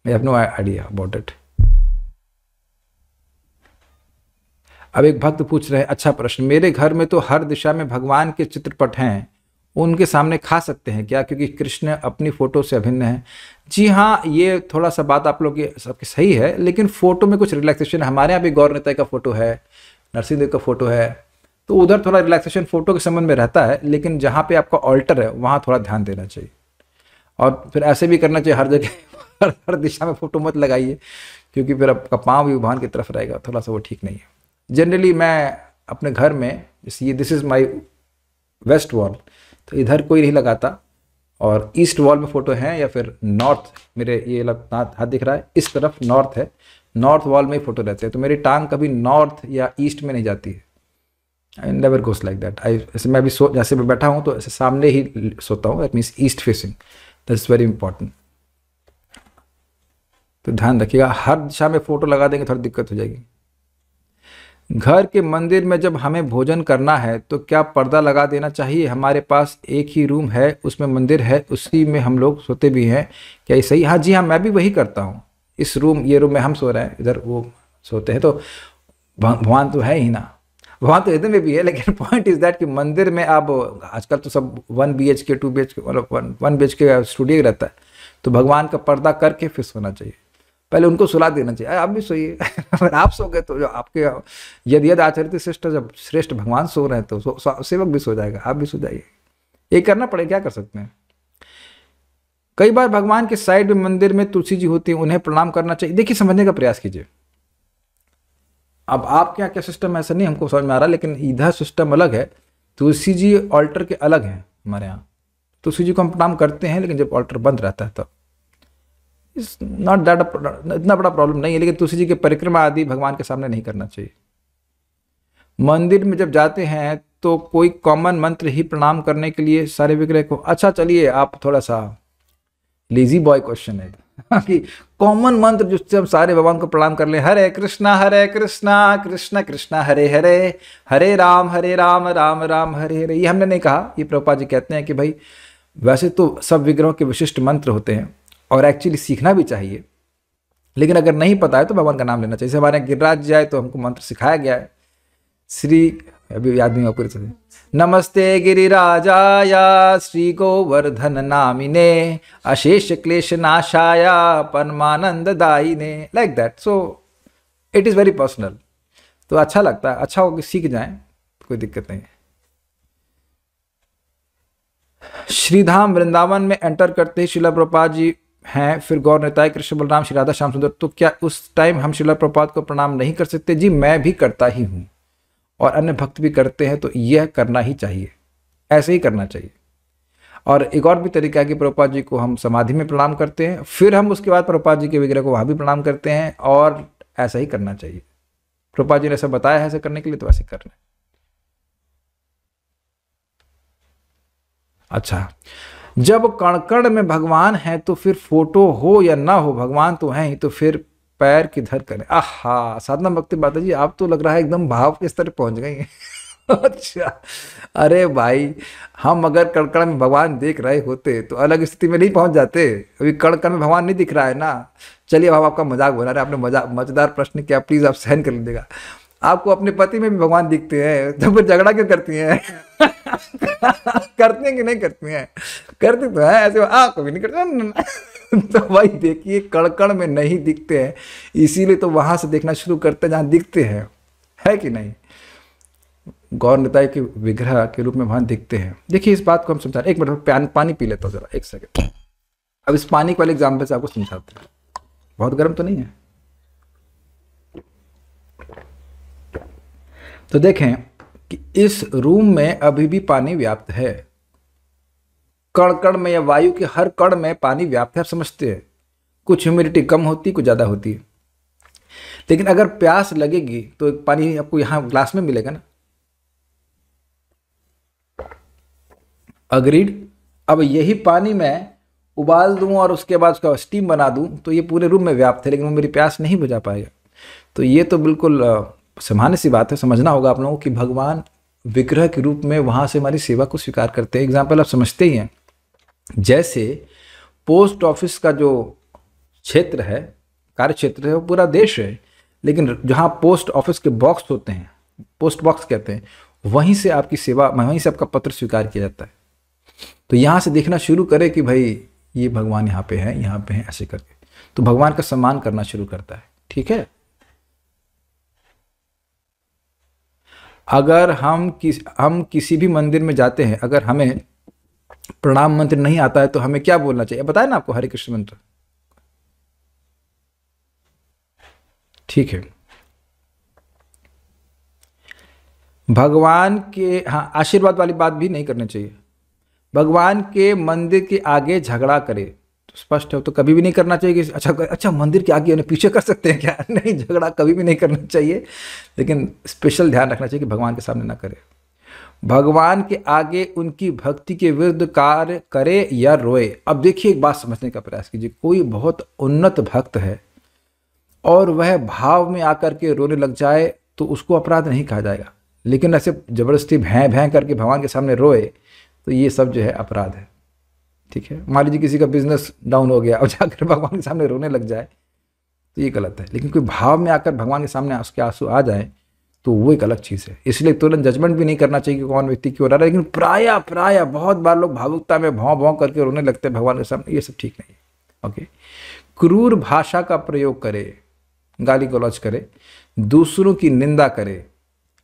I have no idea about it. अब एक भक्त पूछ रहे हैं, अच्छा प्रश्न, मेरे घर में तो हर दिशा में भगवान के चित्रपट हैं, उनके सामने खा सकते हैं क्या, क्योंकि कृष्ण अपनी फोटो से अभिन्न है? जी हाँ, ये थोड़ा सा बात आप लोग की सबकी सही है, लेकिन फोटो में कुछ रिलैक्सेशन। हमारे यहाँ भी गौर नेता का फोटो है, नरसिंह देव का फोटो है, तो उधर थोड़ा रिलैक्सेशन फोटो के संबंध में रहता है, लेकिन जहाँ पे आपका ऑल्टर है वहाँ थोड़ा ध्यान देना चाहिए। और फिर ऐसे भी करना चाहिए, हर जगह हर दिशा में फोटो मत लगाइए, क्योंकि फिर आपका पाँव भी भगवान की तरफ रहेगा, थोड़ा सा वो ठीक नहीं है। जनरली मैं अपने घर में, जैसे ये this is my waste wall, तो इधर कोई नहीं लगाता, और ईस्ट वॉल में फ़ोटो हैं, या फिर नॉर्थ, मेरे ये हाथ दिख रहा है इस तरफ नॉर्थ है, नॉर्थ वॉल में ही फ़ोटो रहते हैं, तो मेरी टांग कभी नॉर्थ या ईस्ट में नहीं जाती है। I never goes like that. ऐसे मैं अभी जैसे मैं बैठा हूँ तो ऐसे सामने ही सोता हूँ, that means east facing, that is very important. तो ध्यान रखिएगा, हर दिशा में फ़ोटो लगा देंगे थोड़ी दिक्कत हो जाएगी। घर के मंदिर में जब हमें भोजन करना है तो क्या पर्दा लगा देना चाहिए? हमारे पास एक ही रूम है, उसमें मंदिर है, उसी में हम लोग सोते भी हैं, क्या ये सही? हाँ जी हाँ, मैं भी वही करता हूँ। इस रूम, ये रूम में हम सो रहे हैं, इधर वो सोते हैं, तो भगवान तो है ही ना, भगवान तो इधर में भी है, लेकिन पॉइंट इज दैट कि मंदिर में आप आजकल तो सब 1 BHK 2 BHK मतलब 1 BHK स्टूडियो रहता है, तो भगवान का पर्दा करके फिर सोना चाहिए। पहले उनको सुला देना चाहिए, आप भी सोइए अगर आप सो गए तो जो आपके यद आचरित श्रेष्ठ, जब श्रेष्ठ भगवान सो रहे हैं तो सेवक भी सो जाएगा, आप भी सो जाइए। ये करना पड़ेगा, क्या कर सकते हैं। कई बार भगवान के साइड में मंदिर में तुलसी जी होती है, उन्हें प्रणाम करना चाहिए। देखिए समझने का प्रयास कीजिए, अब आपके यहाँ क्या सिस्टम है ऐसा नहीं हमको समझ में आ रहा, लेकिन इधर सिस्टम अलग है। तुलसी जी ऑल्टर के अलग हैं, हमारे यहाँ तुलसी जी को हम प्रणाम करते हैं, लेकिन जब ऑल्टर बंद रहता है तब नॉट दैट, इतना बड़ा प्रॉब्लम नहीं है। लेकिन तुलसी जी के परिक्रमा आदि भगवान के सामने नहीं करना चाहिए। मंदिर में जब जाते हैं तो कोई कॉमन मंत्र ही प्रणाम करने के लिए सारे विग्रह को? अच्छा चलिए, आप थोड़ा सा लेजी बॉय क्वेश्चन है कि कॉमन मंत्र जिससे हम सारे भगवान को प्रणाम कर ले, हरे कृष्णा कृष्ण कृष्णा हरे हरे, हरे राम राम राम हरे हरे, ये हमने नहीं कहा। ये प्रभुपाद जी कहते हैं कि भाई वैसे तो सब विग्रहों के विशिष्ट मंत्र होते हैं और एक्चुअली सीखना भी चाहिए, लेकिन अगर नहीं पता है तो भगवान का नाम लेना चाहिए। जैसे हमारे यहाँ गिरिराज जाए तो हमको मंत्र सिखाया गया है, श्री, अभी याद नहीं पूरी तरह, नमस्ते गिरिराजाय श्री गोवर्धन नामिने अशेष क्लेश नाशाय परमानंद दायिने, like that. So it is very personal, तो अच्छा लगता है, अच्छा हो कि सीख जाएं, कोई दिक्कत नहीं है। श्रीधाम वृंदावन में एंटर करते ही शिला प्रभुपाद जी हैं, फिर गौर निताय, कृष्ण बलराम, श्री राधा श्याम सुंदर, तो क्या उस टाइम हम शिला प्रभुपाद को प्रणाम नहीं कर सकते? जी मैं भी करता ही हूँ, और अन्य भक्त भी करते हैं, तो यह करना ही चाहिए, ऐसे ही करना चाहिए। और एक और भी तरीका है कि प्रभुपाद जी को हम समाधि में प्रणाम करते हैं, फिर हम उसके बाद प्रभुपाद जी के विग्रह को वहाँ भी प्रणाम करते हैं, और ऐसा ही करना चाहिए। प्रभुपाद जी ने ऐसा बताया है ऐसा करने के लिए, तो ऐसे करना है। अच्छा, जब कण कण में भगवान है तो फिर फोटो हो या ना हो, भगवान तो हैं ही, तो फिर पैर किधर करें? आहा, साधना भक्ति माता जी, आप तो लग रहा है एकदम भाव के स्तर पहुंच गई हैं अच्छा, अरे भाई, हम अगर कण कण में भगवान देख रहे होते तो अलग स्थिति में नहीं पहुंच जाते। अभी कण कण में भगवान नहीं दिख रहा है ना। चलिए, अब आपका मजाक बना रहे, आपने मजेदार प्रश्न किया, प्लीज आप सहन कर लीजिएगा। आपको अपने पति में भी भगवान दिखते हैं, तो फिर झगड़ा क्यों करती हैं करती हैं कि नहीं करती हैं? करती तो है, ऐसे कभी नहीं करते तो भाई देखिए, कण कण में नहीं दिखते हैं, इसीलिए तो वहां से देखना शुरू करते हैं जहां दिखते हैं, है कि नहीं? गौर निताई के विग्रह के रूप में वहां दिखते हैं। देखिए इस बात को हम समझा, एक मिनट पानी पी लेता हूँ जरा, एक सेकंड। अब इस पानी वाले एग्जाम्पल से आपको समझाते हैं, बहुत गर्म तो नहीं है। तो देखें कि इस रूम में अभी भी पानी व्याप्त है, कण कण में या वायु के हर कण में पानी व्याप्त है। आप समझते हैं, कुछ ह्यूमिडिटी कम होती, कुछ ज़्यादा होती है। लेकिन अगर प्यास लगेगी तो पानी आपको यहाँ ग्लास में मिलेगा ना। अग्रीड। अब यही पानी मैं उबाल दूं और उसके बाद उसका स्टीम बना दूं तो ये पूरे रूम में व्याप्त है, लेकिन वो मेरी प्यास नहीं बुझा पाएगा। तो ये तो बिल्कुल सामान्य सी बात है, समझना होगा आप लोगों कि भगवान विग्रह के रूप में वहाँ से हमारी सेवा को स्वीकार करते हैं। एग्जाम्पल आप समझते ही हैं, जैसे पोस्ट ऑफिस का जो क्षेत्र है, कार्य क्षेत्र है, वो पूरा देश है, लेकिन जहाँ पोस्ट ऑफिस के बॉक्स होते हैं, पोस्ट बॉक्स कहते हैं, वहीं से आपकी सेवा, वहीं से आपका पत्र स्वीकार किया जाता है। तो यहाँ से देखना शुरू करें कि भाई ये भगवान यहाँ पे है, यहाँ पे है, ऐसे करके तो भगवान का सम्मान करना शुरू करता है। ठीक है। अगर हम किसी भी मंदिर में जाते हैं, अगर हमें प्रणाम मंत्र नहीं आता है तो हमें क्या बोलना चाहिए? बताया ना आपको, हरे कृष्ण मंत्र। ठीक है। भगवान के, हाँ, आशीर्वाद वाली बात भी नहीं करनी चाहिए। भगवान के मंदिर के आगे झगड़ा करे तो स्पष्ट है, तो कभी भी नहीं करना चाहिए कि अच्छा मंदिर के आगे पीछे कर सकते हैं क्या? नहीं, झगड़ा कभी भी नहीं करना चाहिए, लेकिन स्पेशल ध्यान रखना चाहिए कि भगवान के सामने ना करे। भगवान के आगे उनकी भक्ति के विरुद्ध कार्य करे या रोए। अब देखिए एक बात समझने का प्रयास कीजिए, कोई बहुत उन्नत भक्त है और वह भाव में आकर के रोने लग जाए तो उसको अपराध नहीं कहा जाएगा, लेकिन ऐसे जबरदस्ती भैं भैं करके भगवान के सामने रोए तो ये सब जो है अपराध है। ठीक है। मान लीजिए किसी का बिजनेस डाउन हो गया और जाकर भगवान के सामने रोने लग जाए तो ये गलत है, लेकिन कोई भाव में आकर भगवान के सामने उसके आंसू आ जाए तो वो एक अलग चीज़ है। इसलिए तुरंत जजमेंट भी नहीं करना चाहिए कि कौन व्यक्ति क्यों रो रहा है, लेकिन प्राय बहुत बार लोग भावुकता में भौं भौं करके रोने लगते हैं भगवान के सामने, ये सब ठीक नहीं है। ओके। क्रूर भाषा का प्रयोग करे, गाली गलौज करे, दूसरों की निंदा करे।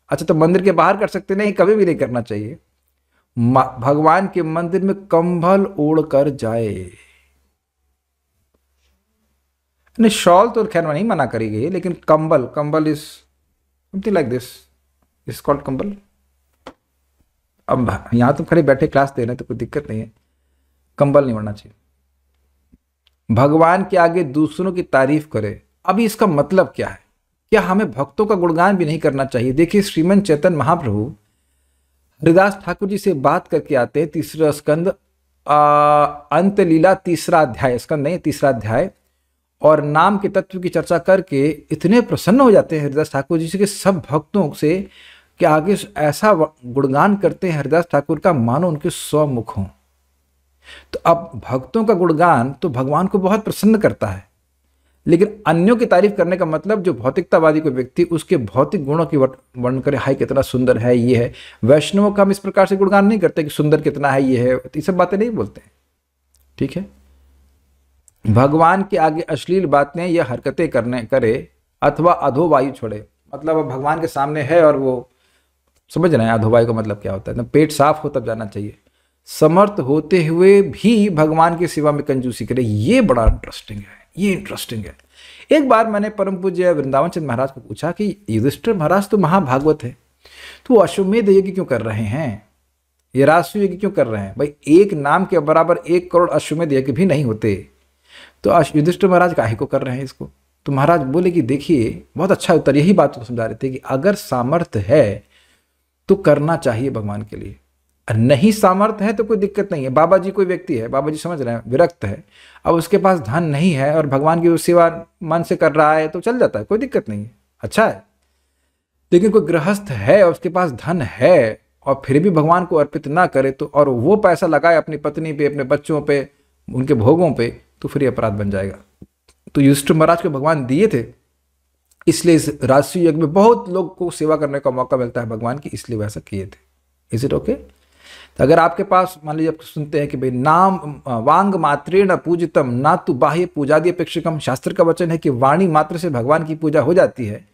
अच्छा, तो मंदिर के बाहर कर सकते नहीं, कभी भी नहीं करना चाहिए। भगवान के मंदिर में कंबल ओढ़ कर जाए, नहीं शॉल तो खैर नहीं मना करी गई है, लेकिन कंबल is something like this, is called कंबल। अब यहां तो खड़े बैठे क्लास दे रहे हैं तो कोई दिक्कत नहीं है, कंबल नहीं ओढ़ना चाहिए। भगवान के आगे दूसरों की तारीफ करे। अभी इसका मतलब क्या है? क्या हमें भक्तों का गुणगान भी नहीं करना चाहिए? देखिए श्रीमन चैतन्य महाप्रभु हरिदास ठाकुर जी से बात करके आते हैं, तीसरा स्कंद अंत लीला तीसरा अध्याय, स्कंद नहीं तीसरा अध्याय, और नाम के तत्व की चर्चा करके इतने प्रसन्न हो जाते हैं हरिदास ठाकुर जी से कि सब भक्तों से के आगे ऐसा गुणगान करते हैं हरिदास ठाकुर का मानो उनके 100 मुख हों। तो अब भक्तों का गुणगान तो भगवान को बहुत प्रसन्न करता है, लेकिन अन्यों की तारीफ करने का मतलब जो भौतिकतावादी कोई व्यक्ति उसके भौतिक गुणों की वर्णन करे, हाय कितना सुंदर है ये है। वैष्णवों का हम इस प्रकार से गुणगान नहीं करते कि सुंदर कितना है ये है, ये सब बातें नहीं बोलते हैं। ठीक है। भगवान के आगे अश्लील बातें या हरकतें करे अथवा अधोवायु छोड़े। मतलब भगवान के सामने है और वो समझ रहे हैं अधोवायु का मतलब क्या होता है, तो पेट साफ हो तब जाना चाहिए। समर्थ होते हुए भी भगवान की सेवा में कंजूसी करे, ये बड़ा इंटरेस्टिंग है, ये इंटरेस्टिंग है। एक बार मैंने परम पूज्य वृंदावन चंद महाराज को पूछा कि युधिष्ठिर महाराज तो महाभागवत है, तो वो अश्वमेध यज्ञ क्यों कर रहे हैं, ये राजसूय यज्ञ क्यों कर रहे हैं? भाई एक नाम के बराबर 1 करोड़ अश्वमेध यज्ञ भी नहीं होते, तो युधिष्ठिर महाराज काहे को कर रहे हैं इसको? तो महाराज बोले कि देखिए, बहुत अच्छा उत्तर, यही बात को समझा रहे थे कि अगर सामर्थ्य है तो करना चाहिए भगवान के लिए, नहीं सामर्थ्य है तो कोई दिक्कत नहीं है। बाबा जी कोई व्यक्ति है, बाबा जी समझ रहे हैं, विरक्त है, अब उसके पास धन नहीं है और भगवान की सेवा मन से कर रहा है तो चल जाता है, कोई दिक्कत नहीं है, अच्छा है। लेकिन कोई गृहस्थ है और उसके पास धन है और फिर भी भगवान को अर्पित ना करे तो, और वो पैसा लगाए अपनी पत्नी पे, अपने बच्चों पे, उनके भोगों पे, तो फिर ये अपराध बन जाएगा। तो युधिष्ठिर महाराज को भगवान दिए थे, इसलिए इस राजसूय यज्ञ में बहुत लोग को सेवा करने का मौका मिलता है भगवान की, इसलिए वैसा किए थे। Is it okay? तो अगर आपके पास मान लीजिए आप सुनते हैं कि भाई नाम वांग मात्रेण पूजितम ना तो बाह्य पूजादि अपेक्षिकम, शास्त्र का वचन है कि वाणी मात्र से भगवान की पूजा हो जाती है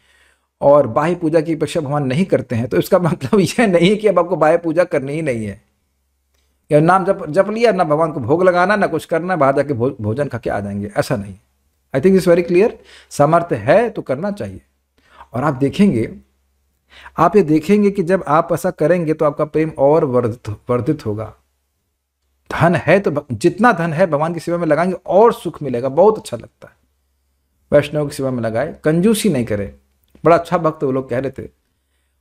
और बाह्य पूजा की अपेक्षा भगवान नहीं करते हैं, तो इसका मतलब यह नहीं है कि अब आपको बाह्य पूजा करनी ही नहीं है, या नाम जप जप लिया, ना भगवान को भोग लगाना, ना कुछ करना, बाहर जाके भोजन खा के आ जाएंगे, ऐसा नहीं। I think it's very clear. सामर्थ्य है तो करना चाहिए। और आप ये देखेंगे कि जब आप ऐसा करेंगे तो आपका प्रेम और वर्धित होगा। धन है तो जितना धन है भगवान की सेवा में लगाएंगे और सुख मिलेगा, बहुत अच्छा लगता है। वैष्णव की सेवा में लगाए, कंजूसी नहीं करे। बड़ा अच्छा भक्त वो लोग कह रहे थे,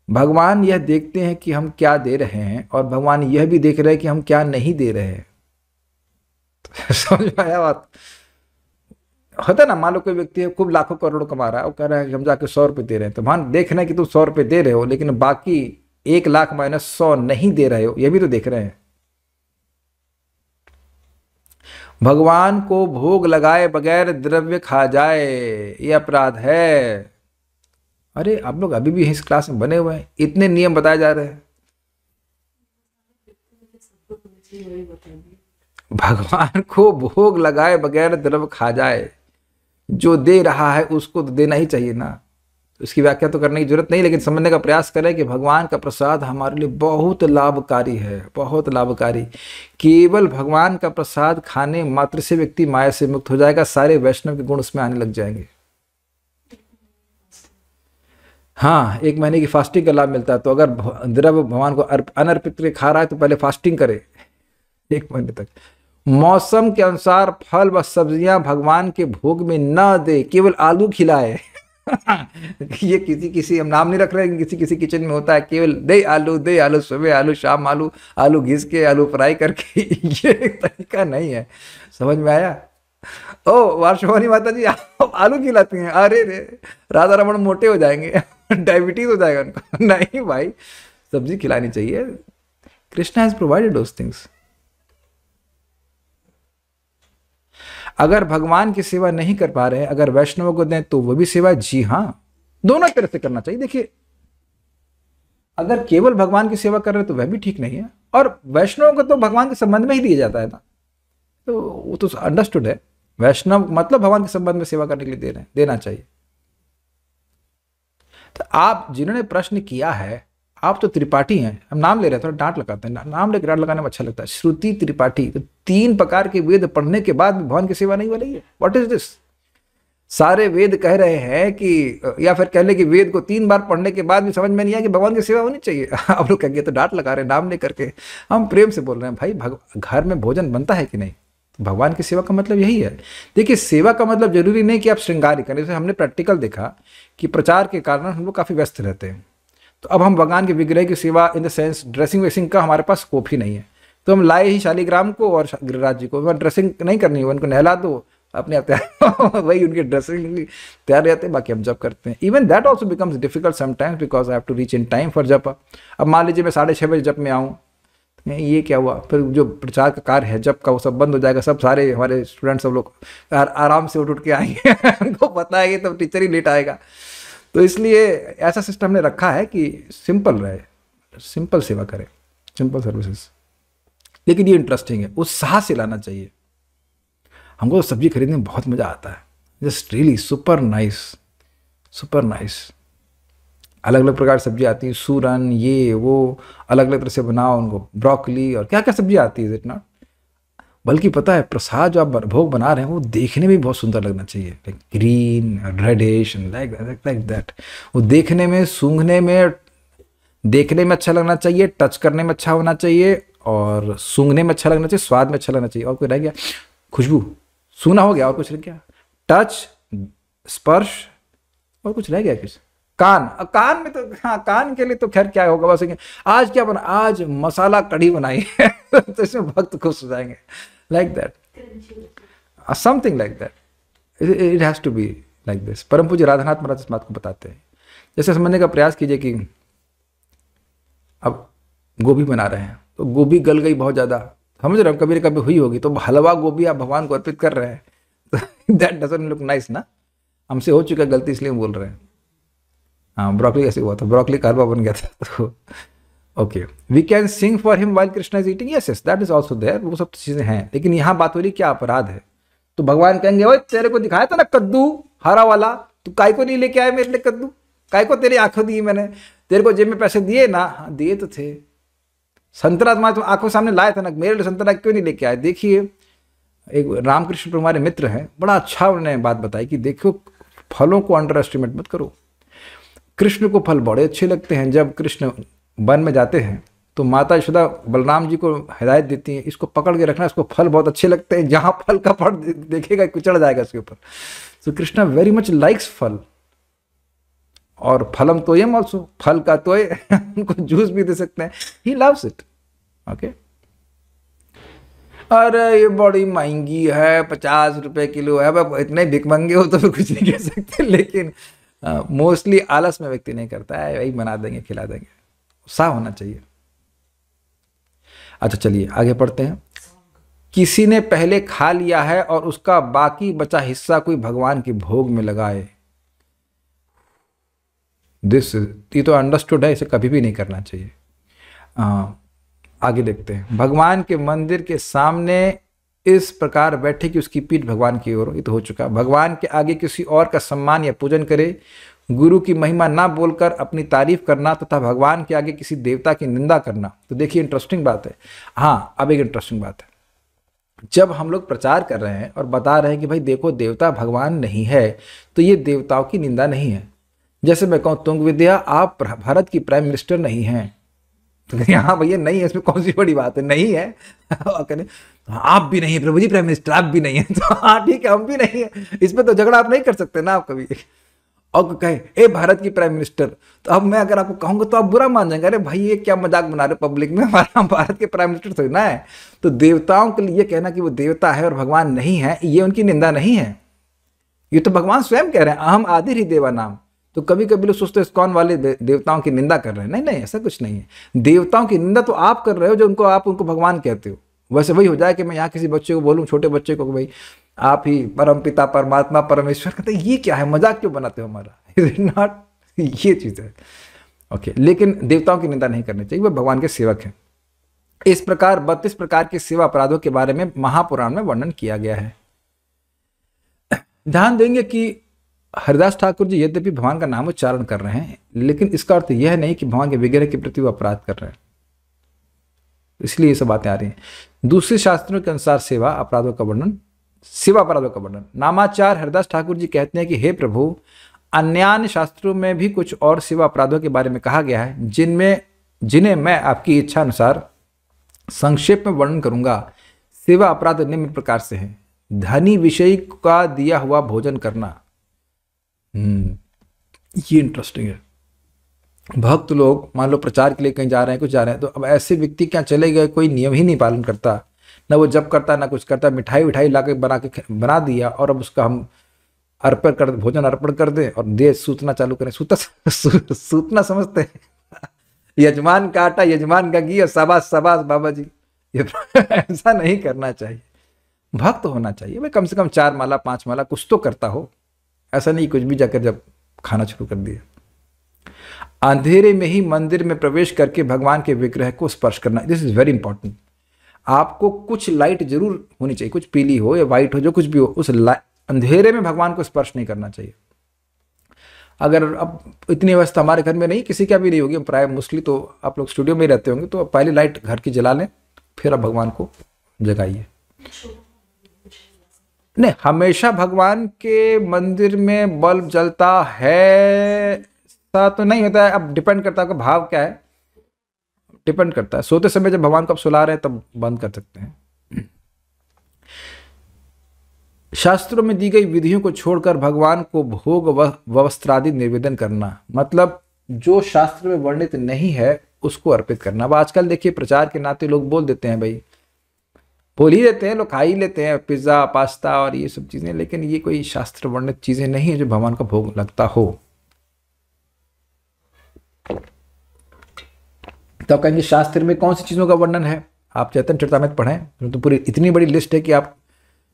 भगवान यह देखते हैं कि हम क्या दे रहे हैं, और भगवान यह भी देख रहे हैं कि हम क्या नहीं दे रहे हैं। समझ में आया बात? होता ना, मान लो कोई व्यक्ति है खूब लाखों करोड़ों कमा रहा है, वो कह रहा है कि हम जाके 100 रुपये दे रहे हैं, तो भगवान देख रहे हैं कि तुम 100 रुपये दे रहे हो, लेकिन बाकी 1 लाख माइनस 100 नहीं दे रहे हो, ये भी तो देख रहे हैं। भगवान को भोग लगाए बगैर द्रव्य खा जाए, ये अपराध है। अरे आप लोग अभी भी इस क्लास में बने हुए हैं, इतने नियम बताए जा रहे हैं। भगवान को भोग लगाए बगैर द्रव्य खा जाए, जो दे रहा है उसको तो देना ही चाहिए ना। तो इसकी व्याख्या तो करने की जरूरत नहीं, लेकिन समझने का प्रयास करें कि भगवान का प्रसाद हमारे लिए बहुत लाभकारी है, बहुत लाभकारी। केवल भगवान का प्रसाद खाने मात्र से व्यक्ति माया से मुक्त हो जाएगा, सारे वैष्णव के गुण उसमें आने लग जाएंगे। हाँ, 1 महीने की फास्टिंग का लाभ मिलता है। तो अगर द्रव्य भगवान को अनर्पित करके खा रहा है तो पहले फास्टिंग करे 1 महीने तक। मौसम के अनुसार फल व सब्जियां भगवान के भोग में न दे, केवल आलू खिलाए। ये किसी हम नाम नहीं रख रहे हैं, किसी किचन में होता है, केवल दे आलू, सुबह आलू, शाम आलू, आलू घिस के, आलू फ्राई करके। ये तरीका नहीं है। समझ में आया? ओ वार्षवानी माता जी आप आलू खिलाती हैं? अरे रे, राधा रमन मोटे हो जाएंगे, डायबिटीज हो जाएगा उनको। नहीं भाई, सब्जी खिलानी चाहिए। Krishna has provided those things. अगर भगवान की सेवा नहीं कर पा रहे हैं, अगर वैष्णवों को दें तो वो भी सेवा, जी हाँ, दोनों तरह से करना चाहिए। देखिए, अगर केवल भगवान की सेवा कर रहे हैं तो वह भी ठीक नहीं है, और वैष्णवों को तो भगवान के संबंध में ही दिया जाता है ना, तो वो तो अंडरस्टूड है। वैष्णव मतलब भगवान के संबंध में सेवा करने के लिए दे रहे हैं, देना चाहिए। तो आप जिन्होंने प्रश्न किया है, आप तो त्रिपाठी हैं, हम नाम ले रहे हैं, थोड़ा डांट लगाते हैं, नाम लेकर डांट लगाने में अच्छा लगता है। श्रुति त्रिपाठी, तो 3 प्रकार के वेद पढ़ने के बाद भी भगवान की सेवा नहीं हो रही है। What is this? सारे वेद कह रहे हैं कि, या फिर कह ले कि वेद को 3 बार पढ़ने के बाद भी समझ में नहीं आया कि भगवान की सेवा होनी चाहिए। आप लोग कहेंगे तो डांट लगा रहे हैं नाम लेकर के। हम प्रेम से बोल रहे हैं, भाई घर में भोजन बनता है कि नहीं? भगवान की सेवा का मतलब यही है। देखिए, सेवा का मतलब जरूरी नहीं कि आप श्रृंगार ही करें। जैसे हमने प्रैक्टिकल देखा कि प्रचार के कारण हम लोग काफ़ी व्यस्त रहते हैं, तो अब हम भगवान के विग्रह की सेवा in the sense dressing wasting का हमारे पास स्कोप ही नहीं है, तो हम लाए ही शालिग्राम को और गिरिराज जी को। ड्रेसिंग नहीं करनी है, उनको नहला दो, अपने आप तैयार वही उनकी ड्रेसिंग तैयार रहते हैं, बाकी हम जप करते हैं। Even that also becomes difficult sometimes because I have to reach in time for जप। अब मान लीजिए मैं 6:30 बजे जप में आऊँ, ये क्या हुआ? फिर जो प्रचार का कार्य है जप का, वो सब बंद हो जाएगा। सब सारे हमारे स्टूडेंट सब लोग आराम से उठ के आएंगे। उनको पता है कि तब टीचर ही लेट आएगा। तो इसलिए ऐसा सिस्टम हमने रखा है कि सिंपल रहे, सिंपल सेवा करें, सिंपल सर्विसेज। लेकिन ये इंटरेस्टिंग है, उत्साह से लाना चाहिए। हमको तो सब्जी खरीदने में बहुत मज़ा आता है, just really super nice, super nice. अलग अलग प्रकार की सब्जी आती है, सूरन, ये वो, अलग अलग तरह से बनाओ उनको, ब्रोकली और क्या क्या सब्जी आती है, इट नॉट। बल्कि पता है, प्रसाद जो आप भोग बना रहे हैं वो देखने में बहुत सुंदर लगना चाहिए, like green reddish like that. वो देखने में, सूंघने में, देखने में अच्छा लगना चाहिए, टच करने में अच्छा होना चाहिए, और सूंघने में अच्छा लगना चाहिए, स्वाद में अच्छा लगना चाहिए। और कोई रह गया? खुशबू, सूना हो गया, और कुछ रह गया? टच, स्पर्श, और कुछ रह गया? कुछ? कान में तो, हाँ, कान के लिए तो खैर क्या होगा, बस आज क्या बना, आज मसाला कढ़ी बनाई है। तो इसमें भक्त खुश हो जाएंगे, like that, something like that. It has to be like this. परम पूज्य राधानाथ महाराज इस बात को बताते हैं। जैसे समझने का प्रयास कीजिए कि अब गोभी बना रहे हैं, तो गोभी गल गई बहुत ज़्यादा, समझ रहे हो, कभी कभी हुई होगी, तो हलवा गोभी आप भगवान को अर्पित कर रहे हैं, दैट डजंट लुक नाइस ना। हमसे हो चुका गलती, इसलिए बोल रहे हैं। हाँ, ब्रोकली ऐसे हुआ था, ब्रोकली का हलवा बन गया था। तो okay, we can sing for him while Krishna is eating, yes yes, that is also there, वो सब चीज़ें हैं। लेकिन यहाँ बात हो रही क्या अपराध है? तो भगवान कहेंगे, ओए तेरे को दिखाया था ना कद्दू हरा वाला, तू काय को नहीं लेके आया मेरे लिए कद्दू? काय को तेरी आंखों दी मैंने, तेरे को जेब में पैसे दिए ना? हाँ दिए तो थे। संतरा तुम्हारे आंखों सामने लाया था ना, मेरे लिए संतरा क्यों नहीं लेके आए? देखिए एक रामकृष्ण हमारे मित्र हैं, बड़ा अच्छा उन्होंने बात बताई कि देखो फलों को अंडर एस्टिमेट मत करो। कृष्ण को फल बड़े अच्छे लगते हैं। जब कृष्ण वन में जाते हैं तो माता यशोदा बलराम जी को हिदायत देती हैं, इसको पकड़ के रखना, इसको फल बहुत अच्छे लगते हैं, जहां फल का फल देखेगा कुचड़ जाएगा इसके ऊपर। सो कृष्णा वेरी मच लाइक्स फल, और फलम तोयम ऑल्सो, फल का तोय उनको जूस भी दे सकते हैं, ही लव्स इट। ओके, अरे ये बड़ी महंगी है, 50 रुपए किलो है, अब इतने भिकमंगे हो तो फिर कुछ नहीं कह सकते, लेकिन मोस्टली आलस में व्यक्ति नहीं करता है, वही बना देंगे खिला देंगे, उत्साह होना चाहिए। अच्छा चलिए आगे पढ़ते हैं। किसी ने पहले खा लिया है और उसका बाकी बचा हिस्सा कोई भगवान के भोग में लगाए, दिस ये तो अंडरस्टूड है, इसे कभी भी नहीं करना चाहिए। आगे देखते हैं। भगवान के मंदिर के सामने इस प्रकार बैठे कि उसकी पीठ भगवान की ओर, ये तो हो चुका। भगवान के आगे किसी और का सम्मान या पूजन करे, गुरु की महिमा ना बोलकर अपनी तारीफ करना तथा भगवान के आगे किसी देवता की निंदा करना। तो देखिए इंटरेस्टिंग बात है। हाँ, अब एक इंटरेस्टिंग बात है, जब हम लोग प्रचार कर रहे हैं और बता रहे हैं कि भाई देखो देवता भगवान नहीं है, तो ये देवताओं की निंदा नहीं है। जैसे मैं कहूँ तुंग विद्या आप भारत की प्राइम मिनिस्टर नहीं हैं, तो हाँ भैया नहीं है, इसमें कौन सी बड़ी बात है, नहीं है। कहने आप भी नहीं है प्रभु जी प्राइम मिनिस्टर, आप भी नहीं है, तो हाँ ठीक है हम भी नहीं है, इस पर तो झगड़ा आप नहीं कर सकते ना आप कभी। और कहे ए भारत की प्राइम मिनिस्टर, तो अब मैं अगर आपको कहूंगा तो आप बुरा मान जाएंगे, अरे भाई ये क्या मजाक बना रहे पब्लिक में, हमारा भारत के प्राइम मिनिस्टर थोड़ी ना है। तो देवताओं के लिए कहना कि वो देवता है और भगवान नहीं है, ये उनकी निंदा नहीं है, ये तो भगवान स्वयं कह रहे हैं अहम आदिर ही देवा नाम। तो कभी कभी लोग सोचते हैं इस्कॉन वाले देवताओं की निंदा कर रहे हैं, नहीं नहीं ऐसा कुछ नहीं है। देवताओं की निंदा तो आप कर रहे हो, जो उनको आप उनको भगवान कहते हो। वैसे वही हो जाए कि मैं यहाँ किसी बच्चे को बोलूँ, छोटे बच्चे को, भाई आप ही परम पिता परमात्मा परमेश्वर, कहते ये क्या है, मजाक क्यों बनाते हो हमारा, इज इट नॉट, ये चीज़ है। ओके, लेकिन देवताओं की निंदा नहीं करनी चाहिए, वह भगवान के सेवक हैं। इस प्रकार 32 प्रकार के सेवा अपराधों के बारे में महापुराण में वर्णन किया गया है। ध्यान देंगे कि हरिदास ठाकुर जी यद्यपि भगवान का नाम उच्चारण कर रहे हैं, लेकिन इसका अर्थ यह नहीं कि भगवान के विग्रह के प्रति वो अपराध कर रहे हैं, इसलिए ये सब बातें आ रही हैं। दूसरे शास्त्रों के अनुसार सेवा अपराधों का वर्णन नामाचार हरिदास ठाकुर जी कहते हैं कि हे प्रभु, अन्य शास्त्रों में भी कुछ और सेवा अपराधों के बारे में कहा गया है, जिन्हें मैं आपकी इच्छा अनुसार संक्षेप में वर्णन करूंगा। सेवा अपराध निम्न प्रकार से हैं। धनी विषय का दिया हुआ भोजन करना, ये इंटरेस्टिंग है। भक्त लोग मान लो प्रचार के लिए कहीं जा रहे हैं, कुछ जा रहे हैं, तो अब ऐसे व्यक्ति क्या चले गए, कोई नियम ही नहीं पालन करता, ना वो जप करता ना कुछ करता, मिठाई ला के बना दिया और अब उसका हम भोजन अर्पण कर दें और दे सूतना चालू करें। सूतना समझते हैं यजमान का आटा यजमान का घी और शाबाश शाबाश बाबा जी, ये ऐसा नहीं करना चाहिए। भक्त होना चाहिए भाई, कम से कम 4 माला 5 माला कुछ तो करता हो, ऐसा नहीं कुछ भी जाकर जब खाना शुरू कर दिया। अंधेरे में ही मंदिर में प्रवेश करके भगवान के विग्रह को स्पर्श करना, दिस इज वेरी इंपॉर्टेंट। आपको कुछ लाइट जरूर होनी चाहिए, कुछ पीली हो या व्हाइट हो, जो कुछ भी हो, उस अंधेरे में भगवान को स्पर्श नहीं करना चाहिए। अगर अब इतनी व्यवस्था हमारे घर में नहीं, किसी का भी नहीं होगी, प्राय मोस्टली तो आप लोग स्टूडियो में ही रहते होंगे, तो पहले लाइट घर की जला लें, फिर आप भगवान को जगाइए। नहीं, हमेशा भगवान के मंदिर में बल्ब जलता है ऐसा तो नहीं होता है। अब डिपेंड करता है आपका भाव क्या है, डिपेंड करता है। सोते समय जब भगवान को आप सुला रहे हैं तब बंद कर सकते हैं। शास्त्रों में दी गई विधियों को छोड़कर भगवान को भोग व वस्त्रादि निवेदन करना, मतलब जो शास्त्र में वर्णित नहीं है उसको अर्पित करना। अब आजकल देखिए प्रचार के नाते लोग बोल देते हैं, भाई बोल ही देते हैं, लोग खा ही लेते हैं पिज्ज़ा पास्ता और ये सब चीज़ें, लेकिन ये कोई शास्त्र वर्णित चीज़ें नहीं है जो भगवान का भोग लगता हो। तो आप कहेंगे शास्त्र में कौन सी चीज़ों का वर्णन है, आप चैतन्य चरितामृत पढ़ें, तो पूरी इतनी बड़ी लिस्ट है कि आप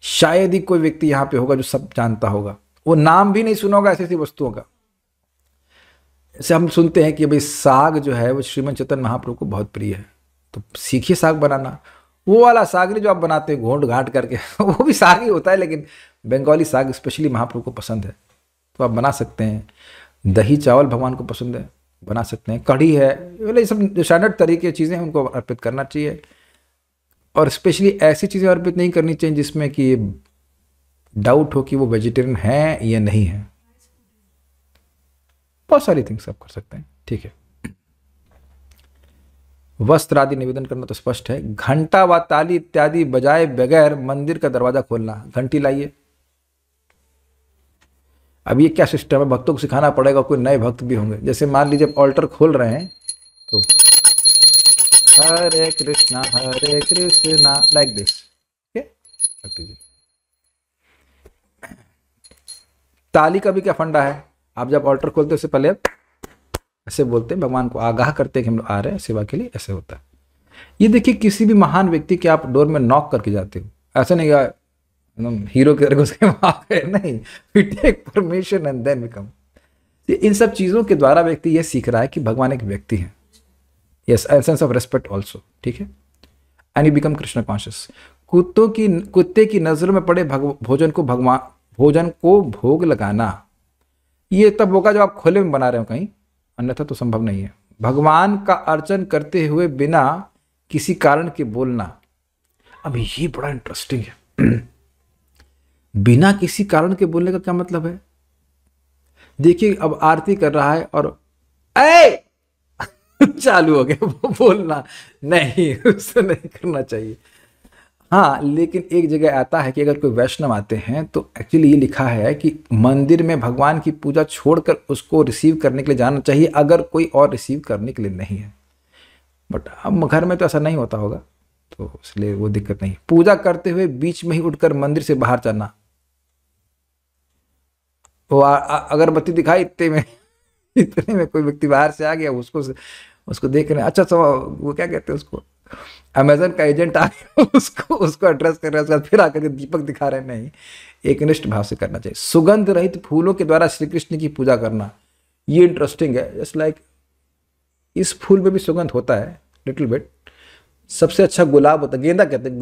शायद ही कोई व्यक्ति यहाँ पे होगा जो सब जानता होगा, वो नाम भी नहीं सुना होगा ऐसी ऐसी वस्तुओं का। जैसे हम सुनते हैं कि भाई साग जो है वो श्रीमद चैतन्य महाप्रभु को बहुत प्रिय है, तो सीखिए साग बनाना। वो वाला साग नहीं जो आप बनाते हैं घोंट घाट करके वो भी साग ही होता है, लेकिन बंगाली साग स्पेशली महाप्रभु को पसंद है, तो आप बना सकते हैं। दही चावल भगवान को पसंद है, बना सकते हैं। कढ़ी है, मतलब ये सब जो स्टैंडर्ड तरीके की चीज़ें हैं उनको अर्पित करना चाहिए। और स्पेशली ऐसी चीज़ें अर्पित नहीं करनी चाहिए जिसमें कि डाउट हो कि वो वेजिटेरियन है या नहीं है। बहुत सारी थिंग्स आप कर सकते हैं, ठीक है। वस्त्र आदि निवेदन करना तो स्पष्ट है। घंटा व ताली इत्यादि बजाए बगैर मंदिर का दरवाजा खोलना, घंटी लाइए। अब ये क्या सिस्टम है, भक्तों को सिखाना पड़ेगा, कोई नए भक्त भी होंगे। जैसे मान लीजिए ऑल्टर खोल रहे हैं तो हरे कृष्णा लाइक दिस, ठीक है, रख दीजिए। ताली का भी क्या फंडा है, आप जब ऑल्टर खोलते हैं उससे पहले ऐसे बोलते हैं, भगवान को आगाह करते हैं कि हम लोग आ रहे हैं सेवा के लिए, ऐसे होता है। ये देखिए किसी भी महान व्यक्ति के आप डोर में नॉक करके जाते हो, ऐसे नहीं गया एकदम हीरो की तरह घुस के आ गए, नहीं, we take permission and then we come. इन सब चीज़ों के द्वारा व्यक्ति ये सीख रहा है कि भगवान एक व्यक्ति है। Yes, sense of respect also, ठीक है। And you become Krishna conscious. कुत्ते की नजर में पड़े भोजन को भोग लगाना, ये तब होगा जब आप खुले में बना रहे हो कहीं, अन्यथा तो संभव नहीं है। भगवान का अर्चन करते हुए बिना किसी कारण के बोलना, अब ये बड़ा इंटरेस्टिंग है। बिना किसी कारण के बोलने का क्या मतलब है? देखिए अब आरती कर रहा है और ए चालू हो गया वो बोलना, नहीं, उससे नहीं करना चाहिए। हाँ, लेकिन एक जगह आता है कि अगर कोई वैष्णव आते हैं तो एक्चुअली ये लिखा है कि मंदिर में भगवान की पूजा छोड़कर उसको रिसीव करने के लिए जाना चाहिए, अगर कोई और रिसीव करने के लिए नहीं है। बट अब घर में तो ऐसा नहीं होता होगा, तो इसलिए वो दिक्कत नहीं। पूजा करते हुए बीच में ही उठकर मंदिर से बाहर जाना, वो अगरबत्ती दिखाई इतने में कोई व्यक्ति बाहर से आ गया, उसको देख रहे हैं, अच्छा तो वो क्या कहते हैं उसको, अमेजन का एजेंट आ गया, उसको एड्रेस कर रहे हैं, उसके बाद फिर आकर के दीपक दिखा रहे हैं, नहीं, एक निष्ठ भाव से करना चाहिए। सुगंध रहित फूलों के द्वारा श्री कृष्ण की पूजा करना, ये इंटरेस्टिंग है। जस्ट लाइक इस फूल में भी सुगंध होता है लिटिल बिट। सबसे अच्छा गुलाब होता है, गेंदा कहते हैं,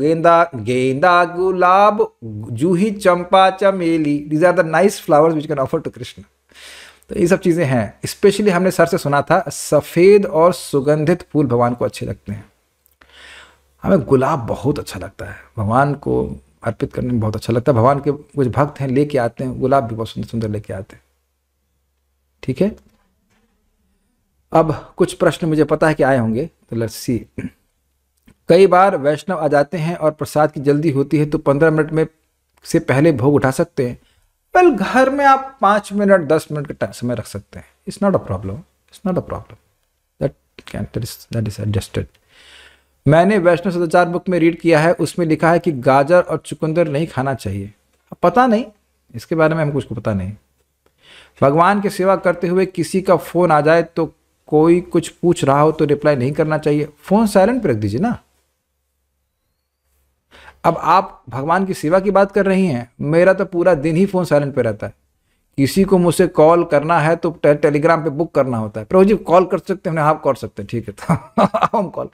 गेंदा गुलाब जूही चंपा चमेली, these are the nice flowers which can offer to Krishna. तो ये सब चीज़ें हैं। स्पेशली हमने सर से सुना था सफ़ेद और सुगंधित फूल भगवान को अच्छे लगते हैं। हमें गुलाब बहुत अच्छा लगता है, भगवान को अर्पित करने में बहुत अच्छा लगता है। भगवान के कुछ भक्त हैं लेके आते हैं गुलाब भी बहुत सुंदर सुंदर लेके आते हैं, ठीक है। अब कुछ प्रश्न मुझे पता है कि आए होंगे, तो लेट्स सी। कई बार वैष्णव आ जाते हैं और प्रसाद की जल्दी होती है तो 15 मिनट में से पहले भोग उठा सकते हैं। वेल, घर में आप 5 मिनट 10 मिनट का समय रख सकते हैं, it's not a problem, that is adjusted. मैंने वैष्णव सदाचार बुक में रीड किया है, उसमें लिखा है कि गाजर और चुकंदर नहीं खाना चाहिए। अब पता नहीं, इसके बारे में हमको कुछ पता नहीं। भगवान की सेवा करते हुए किसी का फोन आ जाए तो कोई कुछ पूछ रहा हो तो रिप्लाई नहीं करना चाहिए, फोन साइलेंट पे रख दीजिए ना। अब आप भगवान की सेवा की बात कर रही हैं, मेरा तो पूरा दिन ही फोन साइलेंट पे रहता है। किसी को मुझसे कॉल करना है तो टेलीग्राम पे बुक करना होता है, प्रभु जी कॉल कर सकते हैं, हाँ कर सकते हैं, ठीक है, तो हम कॉल।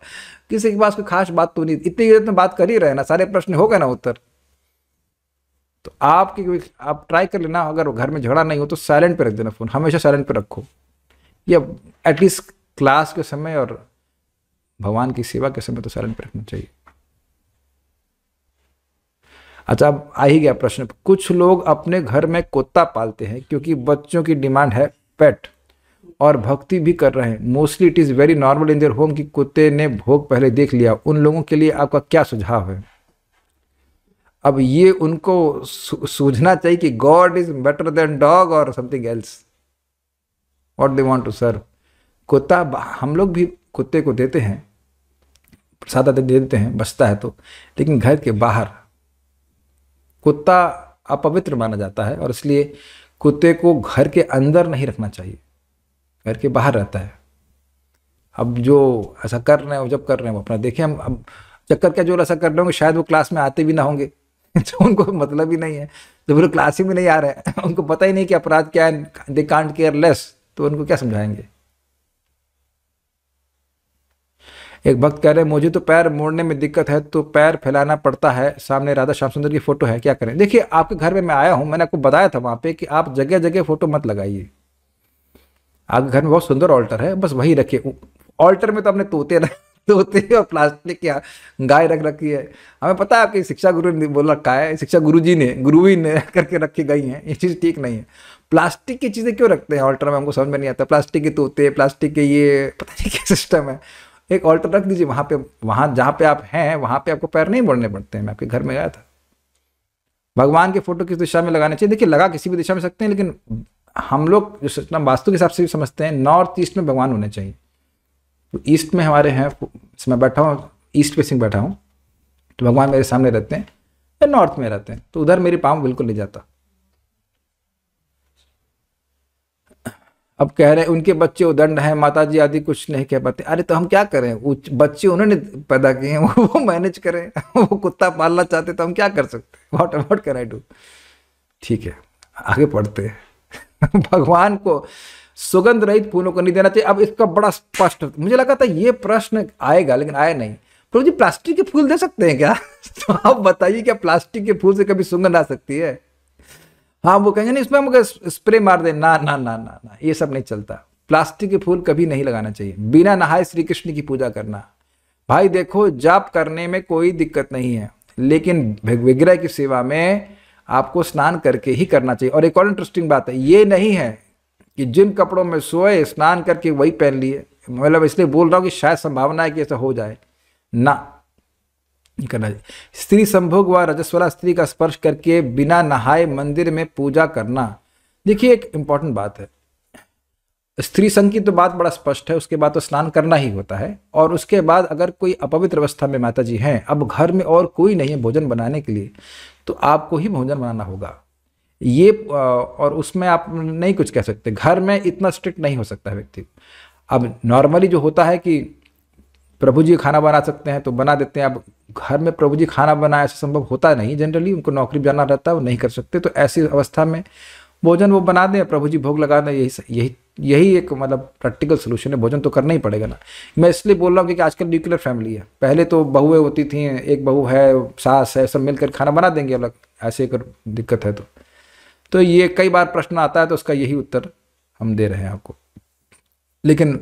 किसी के पास कोई खास बात तो नहीं, इतनी देर में बात कर ही रहे ना, सारे प्रश्न हो गए ना उत्तर। तो आप ट्राई कर लेना, अगर घर में झगड़ा नहीं हो तो साइलेंट पे रख देना फोन, हमेशा साइलेंट पे रखो, या एटलीस्ट क्लास के समय और भगवान की सेवा के समय तो साइलेंट पे रखना चाहिए। अच्छा, अब आ ही गया प्रश्न। कुछ लोग अपने घर में कुत्ता पालते हैं क्योंकि बच्चों की डिमांड है पेट और भक्ति भी कर रहे हैं। Mostly it is very normal in their home कि कुत्ते ने भोग पहले देख लिया। उन लोगों के लिए आपका क्या सुझाव है? अब ये उनको सूझना चाहिए कि God is better than dog और something else, what they want to serve. कुत्ता, हम लोग भी कुत्ते को देते हैं, प्रसाद दे देते हैं, बचता है तो, लेकिन घर के बाहर कुत्ता अपवित्र माना जाता है और इसलिए कुत्ते को घर के अंदर नहीं रखना चाहिए, घर के बाहर रहता है। अब जो ऐसा कर रहे हैं, जब कर रहे हैं वो अपना देखें। हम अब चक्कर क्या, जो ऐसा कर रहे होंगे शायद वो क्लास में आते भी ना होंगे तो उनको मतलब ही नहीं है, तो फिर क्लास ही में नहीं आ रहे हैं उनको पता ही नहीं कि अपराध क्या है, दे कांट केयर लेस, तो उनको क्या समझाएंगे। एक भक्त कह रहे हैं मुझे तो पैर मोड़ने में दिक्कत है तो पैर फैलाना पड़ता है, सामने राधा श्याम सुंदर की फोटो है, क्या करें? देखिए आपके घर में मैं आया हूं, मैंने आपको बताया था वहां पे कि आप जगह जगह फोटो मत लगाइए। आपके घर में बहुत सुंदर ऑल्टर है, बस वही रखिए। ऑल्टर में तो आपने तोते और प्लास्टिक या गाय रख रखी है। हमें पता है आपकी शिक्षा गुरु ने बोल रखा है, शिक्षा गुरु ही ने करके रखी गई हैं, ये चीज़ ठीक नहीं है। प्लास्टिक की चीज़ें क्यों रखते हैं ऑल्टर में, हमको समझ में नहीं आता। प्लास्टिक के तोते, प्लास्टिक के ये पता नहीं क्या सिस्टम है। एक ऑल्टर रख दीजिए वहाँ पे, वहाँ जहाँ पे आप हैं वहाँ पे आपको पैर नहीं मोड़ने पड़ते हैं। मैं आपके घर में गया था। भगवान के फोटो किस दिशा में लगाने चाहिए? देखिए लगा किसी भी दिशा में सकते हैं, लेकिन हम लोग जो सिस्टम वास्तु के हिसाब से भी समझते हैं, नॉर्थ ईस्ट में भगवान होने चाहिए। तो ईस्ट में हमारे हैं, मैं बैठा हूँ ईस्ट फेसिंग बैठा हूँ, तो भगवान मेरे सामने रहते हैं, या नॉर्थ में रहते हैं, तो उधर मेरी पाँव बिल्कुल नहीं जाता। अब कह रहे हैं उनके बच्चे उदंड हैं, माता जी आदि कुछ नहीं कह पाते। अरे तो हम क्या करें, वो बच्चे उन्होंने पैदा किए हैं, वो मैनेज करें। वो कुत्ता पालना चाहते तो हम क्या कर सकते हैं? What can I do. ठीक है, आगे पढ़ते हैं। भगवान को सुगंध रहित फूलों को नहीं देना चाहिए। अब इसका बड़ा स्पष्ट, मुझे लगा था ये प्रश्न आएगा लेकिन आया नहीं। प्रभु जी प्लास्टिक के फूल दे सकते हैं क्या? तो आप बताइए, क्या प्लास्टिक के फूल से कभी सुगंध आ सकती है? हाँ, वो कहेंगे नहीं इसमें हम स्प्रे मार दें। ना ना ना ना ना, ये सब नहीं चलता। प्लास्टिक के फूल कभी नहीं लगाना चाहिए। बिना नहाए श्री कृष्ण की पूजा करना, भाई देखो जाप करने में कोई दिक्कत नहीं है, लेकिन विग्रह की सेवा में आपको स्नान करके ही करना चाहिए। और एक और इंटरेस्टिंग बात है, ये नहीं है कि जिन कपड़ों में सोए स्नान करके वही पहन लिए। मतलब इसलिए बोल रहा हूँ कि शायद संभावना है कि ऐसा हो जाए ना, करना चाहिए। स्त्री संभोग व रजस्वला स्त्री का स्पर्श करके बिना नहाए मंदिर में पूजा करना। देखिए एक इंपॉर्टेंट बात है, स्त्री संघ की तो बात बड़ा स्पष्ट है, उसके बाद तो स्नान करना ही होता है। और उसके बाद अगर कोई अपवित्र अवस्था में माता जी हैं, अब घर में और कोई नहीं है भोजन बनाने के लिए, तो आपको ही भोजन बनाना होगा। ये और उसमें आप नहीं कुछ कह सकते, घर में इतना स्ट्रिक्ट नहीं हो सकता है व्यक्ति। अब नॉर्मली जो होता है कि प्रभु जी खाना बना सकते हैं तो बना देते हैं। अब घर में प्रभु जी खाना बनाए ऐसा संभव होता नहीं, जनरली उनको नौकरी जाना रहता है, वो नहीं कर सकते। तो ऐसी अवस्था में भोजन वो बना दें, प्रभु जी भोग लगा दें, यही एक मतलब प्रैक्टिकल सोल्यूशन है। भोजन तो करना ही पड़ेगा ना। मैं इसलिए बोल रहा हूँ कि आजकल न्यूक्लियर फैमिली है, पहले तो बहुएं होती थी, एक बहू है, सास है, सब मिलकर खाना बना देंगे अलग, ऐसे अगर दिक्कत है तो ये कई बार प्रश्न आता है, तो उसका यही उत्तर हम दे रहे हैं आपको। लेकिन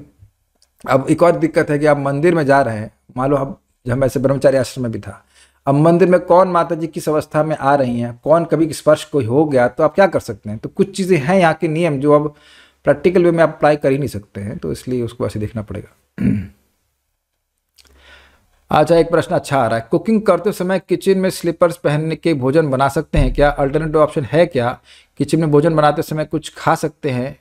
अब एक और दिक्कत है कि आप मंदिर में जा रहे हैं, मान लो अब जब हम ऐसे ब्रह्मचारी आश्रम में भी था, अब मंदिर में कौन माता जी किस अवस्था में आ रही हैं, कौन कभी स्पर्श कोई हो गया, तो आप क्या कर सकते हैं? तो कुछ चीज़ें हैं यहाँ के नियम जो अब प्रैक्टिकल वे में आप अप्लाई कर ही नहीं सकते हैं, तो इसलिए उसको ऐसे देखना पड़ेगा। अच्छा, एक प्रश्न अच्छा आ रहा है, कुकिंग करते समय किचन में स्लीपर्स पहन के भोजन बना सकते हैं क्या? अल्टरनेटिव ऑप्शन है क्या? किचन में भोजन बनाते समय कुछ खा सकते हैं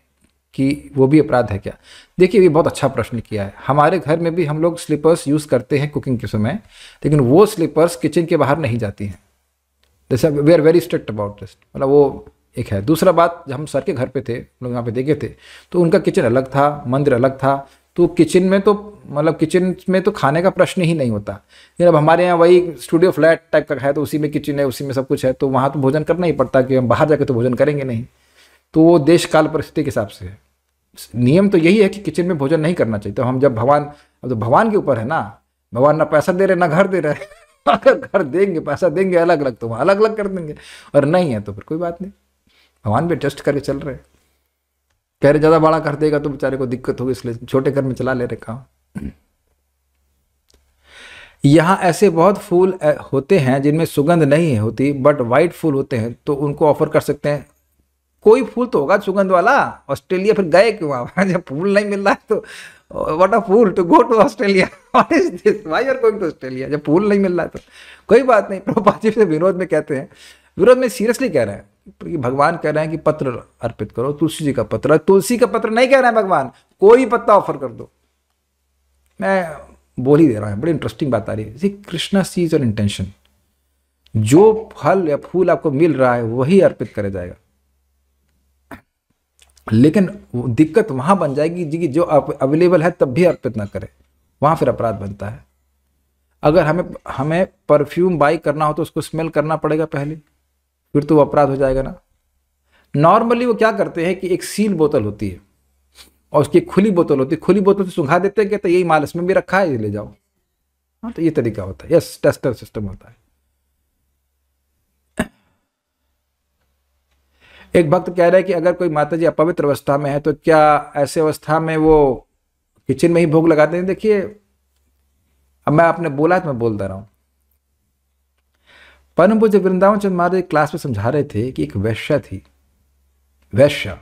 कि वो भी अपराध है क्या? देखिए ये बहुत अच्छा प्रश्न किया है। हमारे घर में भी हम लोग स्लीपर्स यूज़ करते हैं कुकिंग के समय, लेकिन वो स्लीपर्स किचन के बाहर नहीं जाती हैं। जैसे we are very strict about this, मतलब वो एक है। दूसरा बात, जब हम सर के घर पे थे, लोग यहाँ पे देखे थे, तो उनका किचन अलग था, मंदिर अलग था, तो किचन में तो मतलब किचन में तो खाने का प्रश्न ही नहीं होता। लेकिन अब हमारे यहाँ वही स्टूडियो फ्लैट टाइप का है, तो उसी में किचन है, उसी में सब कुछ है, तो वहाँ तो भोजन करना ही पड़ता कि हम बाहर जाकर तो भोजन करेंगे नहीं। तो वो देश काल परिस्थिति के हिसाब से है। नियम तो यही है कि किचन में भोजन नहीं करना चाहिए। तो हम जब भगवान, अब तो भगवान के ऊपर है ना, भगवान ना पैसा दे रहे ना घर दे रहे। अगर घर देंगे, पैसा देंगे अलग अलग, तो वहाँ अलग अलग कर देंगे, और नहीं है तो फिर कोई बात नहीं, भगवान भी एडजस्ट करके चल रहे। कह रहे ज़्यादा बड़ा कर देगा तो बेचारे को दिक्कत होगी, इसलिए छोटे घर में चला ले रहे काम। यहाँ ऐसे बहुत फूल होते हैं जिनमें सुगंध नहीं होती, बट वाइट फूल होते हैं, तो उनको ऑफर कर सकते हैं। कोई फूल तो होगा सुगंध वाला। ऑस्ट्रेलिया फिर गए क्यों आप? जब फूल नहीं मिल रहा है तो what a fool to go to Australia, what is this, why are going to Australia? जब फूल नहीं मिल रहा है तो कोई बात नहीं। प्रभुपाद जी से विनोद में कहते हैं, विनोद में सीरियसली कह रहे हैं कि भगवान कह रहे हैं कि पत्र अर्पित करो, तुलसी जी का पत्र। तुलसी का पत्र नहीं कह रहे हैं भगवान, कोई पत्ता ऑफर कर दो। मैं बोल ही दे रहा हूँ, बड़ी इंटरेस्टिंग बात आ रही है। कृष्णा सीज और इंटेंशन, जो फल या फूल आपको मिल रहा है वही अर्पित करा जाएगा। लेकिन दिक्कत वहां बन जाएगी जी कि जो अवेलेबल है तब भी अर्पित ना करें, वहां फिर अपराध बनता है। अगर हमें परफ्यूम बाई करना हो तो उसको स्मेल करना पड़ेगा पहले, फिर तो वो अपराध हो जाएगा ना। नॉर्मली वो क्या करते हैं कि एक सील बोतल होती है और उसकी खुली बोतल होती है, खुली बोतल से सुंघा देते हैं, कहते यही माल इसमें भी रखा है, ये ले जाओ। हाँ, तो ये तरीका होता है। यस, टेस्टर सिस्टम होता है। एक भक्त कह रहे हैं कि अगर कोई माता जी अपवित्र अवस्था में है तो क्या ऐसे अवस्था में वो किचन में ही भोग लगाते हैं? देखिए, अब मैं आपने बोला तो मैं बोल दे रहा हूं। परम पूज्य वृंदावन चंद्र महाराज क्लास में समझा रहे थे कि एक वैश्या थी, वैश्या,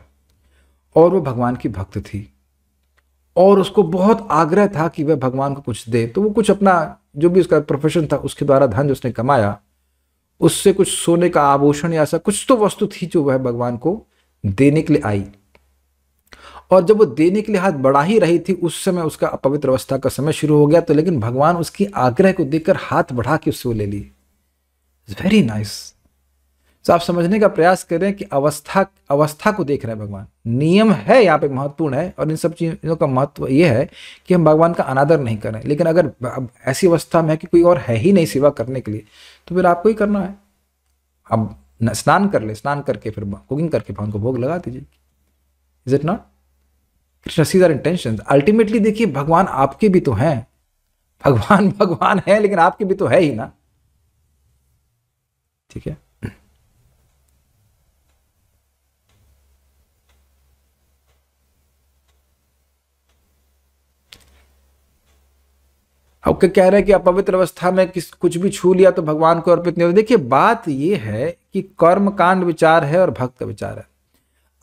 और वो भगवान की भक्त थी और उसको बहुत आग्रह था कि वह भगवान को कुछ दे। तो वो कुछ अपना जो भी उसका प्रोफेशन था उसके द्वारा धन जो उसने कमाया उससे कुछ सोने का आभूषण या ऐसा कुछ तो वस्तु थी जो वह भगवान को देने के लिए आई। और जब वो देने के लिए हाथ बढ़ा ही रही थी उस समय उसका अपवित्र अवस्था का समय शुरू हो गया। तो लेकिन भगवान उसकी आग्रह को देखकर हाथ बढ़ा के उससे वो ले ली। Very nice. तो आप समझने का प्रयास करें कि अवस्था को देख रहे हैं भगवान। नियम है यहाँ पे महत्वपूर्ण है, और इन सब चीज़ों का महत्व ये है कि हम भगवान का अनादर नहीं करें। लेकिन अगर अब ऐसी अवस्था में है कि कोई और है ही नहीं सेवा करने के लिए, तो फिर आपको ही करना है। अब स्नान कर ले, स्नान करके फिर कुकिंग करके भगवान को भोग लगा दीजिए। Is it not? Krishna sees our intention. Ultimately देखिए, भगवान आपके भी तो हैं। भगवान भगवान है लेकिन आपके भी तो है ही ना। ठीक है। अब क्या कह रहे हैं कि अपवित्र अवस्था में कुछ भी छू लिया तो भगवान को अर्पित नहीं होता। देखिए, बात यह है कि कर्म कांड विचार है और भक्त विचार है।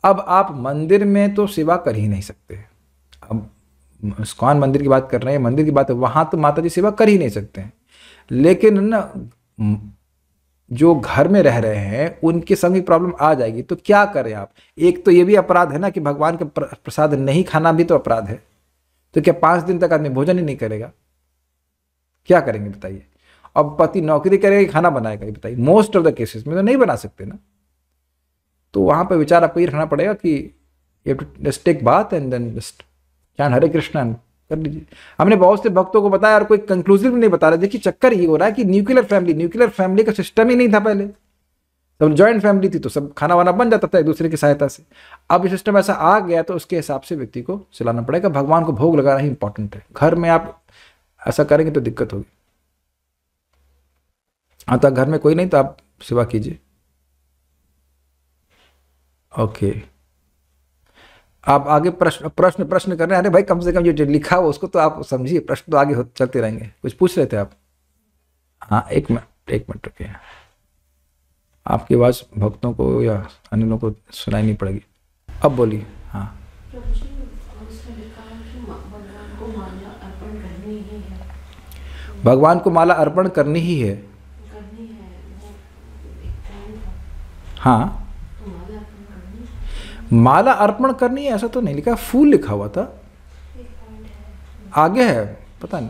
अब आप मंदिर में तो सेवा कर ही नहीं सकते। अब इस्कॉन मंदिर की बात कर रहे हैं, मंदिर की बात है, वहां तो माता जी सेवा कर ही नहीं सकते हैं। लेकिन ना, जो घर में रह रहे हैं उनके संग भी प्रॉब्लम आ जाएगी। तो क्या करें आप? एक तो ये भी अपराध है ना कि भगवान का प्रसाद नहीं खाना भी तो अपराध है। तो क्या 5 दिन तक आदमी भोजन ही नहीं करेगा? क्या करेंगे बताइए? अब पति नौकरी करेगा, खाना बनाएगा, ये बताइए? मोस्ट ऑफ द केसेस में तो नहीं बना सकते ना। तो वहां पर विचार आपको ये रखना पड़ेगा कि you have to just take bath and then just chant Hare Krishna कर लीजिए। हमने बहुत से भक्तों को बताया और कोई कंक्लूसिव नहीं बता रहा। देखिए, चक्कर ये हो रहा है कि न्यूक्लियर फैमिली का सिस्टम ही नहीं था पहले। जब जॉइंट फैमिली थी तो सब खाना वाना बन जाता था एक दूसरे की सहायता से। अब ये सिस्टम ऐसा आ गया तो उसके हिसाब से व्यक्ति को चलाना पड़ेगा। भगवान को भोग लगाना ही इंपॉर्टेंट है। घर में आप ऐसा करेंगे तो दिक्कत होगी। अतः घर में कोई नहीं तो आप सेवा कीजिए। ओके, आप आगे प्रश्न प्रश्न प्रश्न कर रहे हैं। अरे भाई, कम से कम जो लिखा हो उसको तो आप समझिए। प्रश्न तो आगे चलते रहेंगे। कुछ पूछ रहे थे आप? हाँ, एक मिनट रुकिए। आपकी आवाज़ भक्तों को या अन्य लोगों को सुनाई नहीं पड़ेगी। अब बोलिए। हाँ, भगवान को माला अर्पण करनी ही है। हाँ, माला अर्पण करनी है ऐसा तो नहीं लिखा, फूल लिखा हुआ था। आगे है, पता नहीं।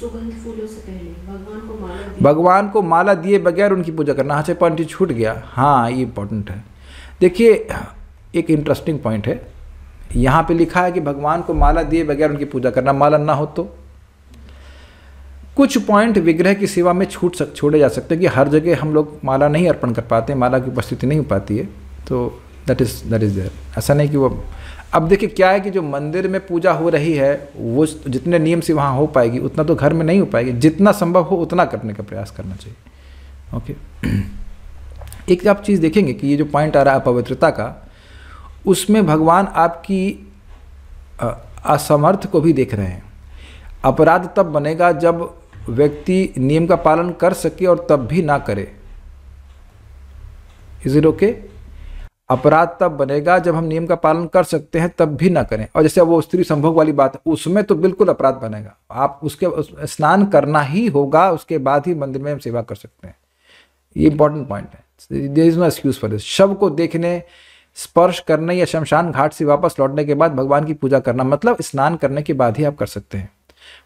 सुगंध फूलों से पहले
भगवान को माला दिए बगैर उनकी पूजा करना। हाँ, पॉइंट छूट गया। हाँ, ये इंपॉर्टेंट है। देखिए, एक इंटरेस्टिंग पॉइंट है। यहाँ पे लिखा है कि भगवान को माला दिए बगैर उनकी पूजा करना। माला ना हो तो कुछ पॉइंट विग्रह की सेवा में छोड़े जा सकते हैं कि हर जगह हम लोग माला नहीं अर्पण कर पाते, माला की उपस्थिति नहीं हो पाती है। तो दैट इज देयर। ऐसा नहीं कि वो, अब देखिए क्या है कि जो मंदिर में पूजा हो रही है वो जितने नियम से वहाँ हो पाएगी उतना तो घर में नहीं हो पाएगी। जितना संभव हो उतना करने का प्रयास करना चाहिए। ओके। एक आप चीज़ देखेंगे कि ये जो पॉइंट आ रहा है अपवित्रता का, उसमें भगवान आपकी असमर्थ को भी देख रहे हैं। अपराध तब बनेगा जब व्यक्ति नियम का पालन कर सके और तब भी ना करे। Is it okay? अपराध तब बनेगा जब हम नियम का पालन कर सकते हैं तब भी ना करें। और जैसे वो स्त्री संभोग वाली बात है, उसमें तो बिल्कुल अपराध बनेगा। आप उसके स्नान करना ही होगा, उसके बाद ही मंदिर में हम सेवा कर सकते हैं। ये इंपॉर्टेंट पॉइंट है। There is no excuse for this. शव को देखने, स्पर्श करने या शमशान घाट से वापस लौटने के बाद भगवान की पूजा करना, मतलब स्नान करने के बाद ही आप कर सकते हैं।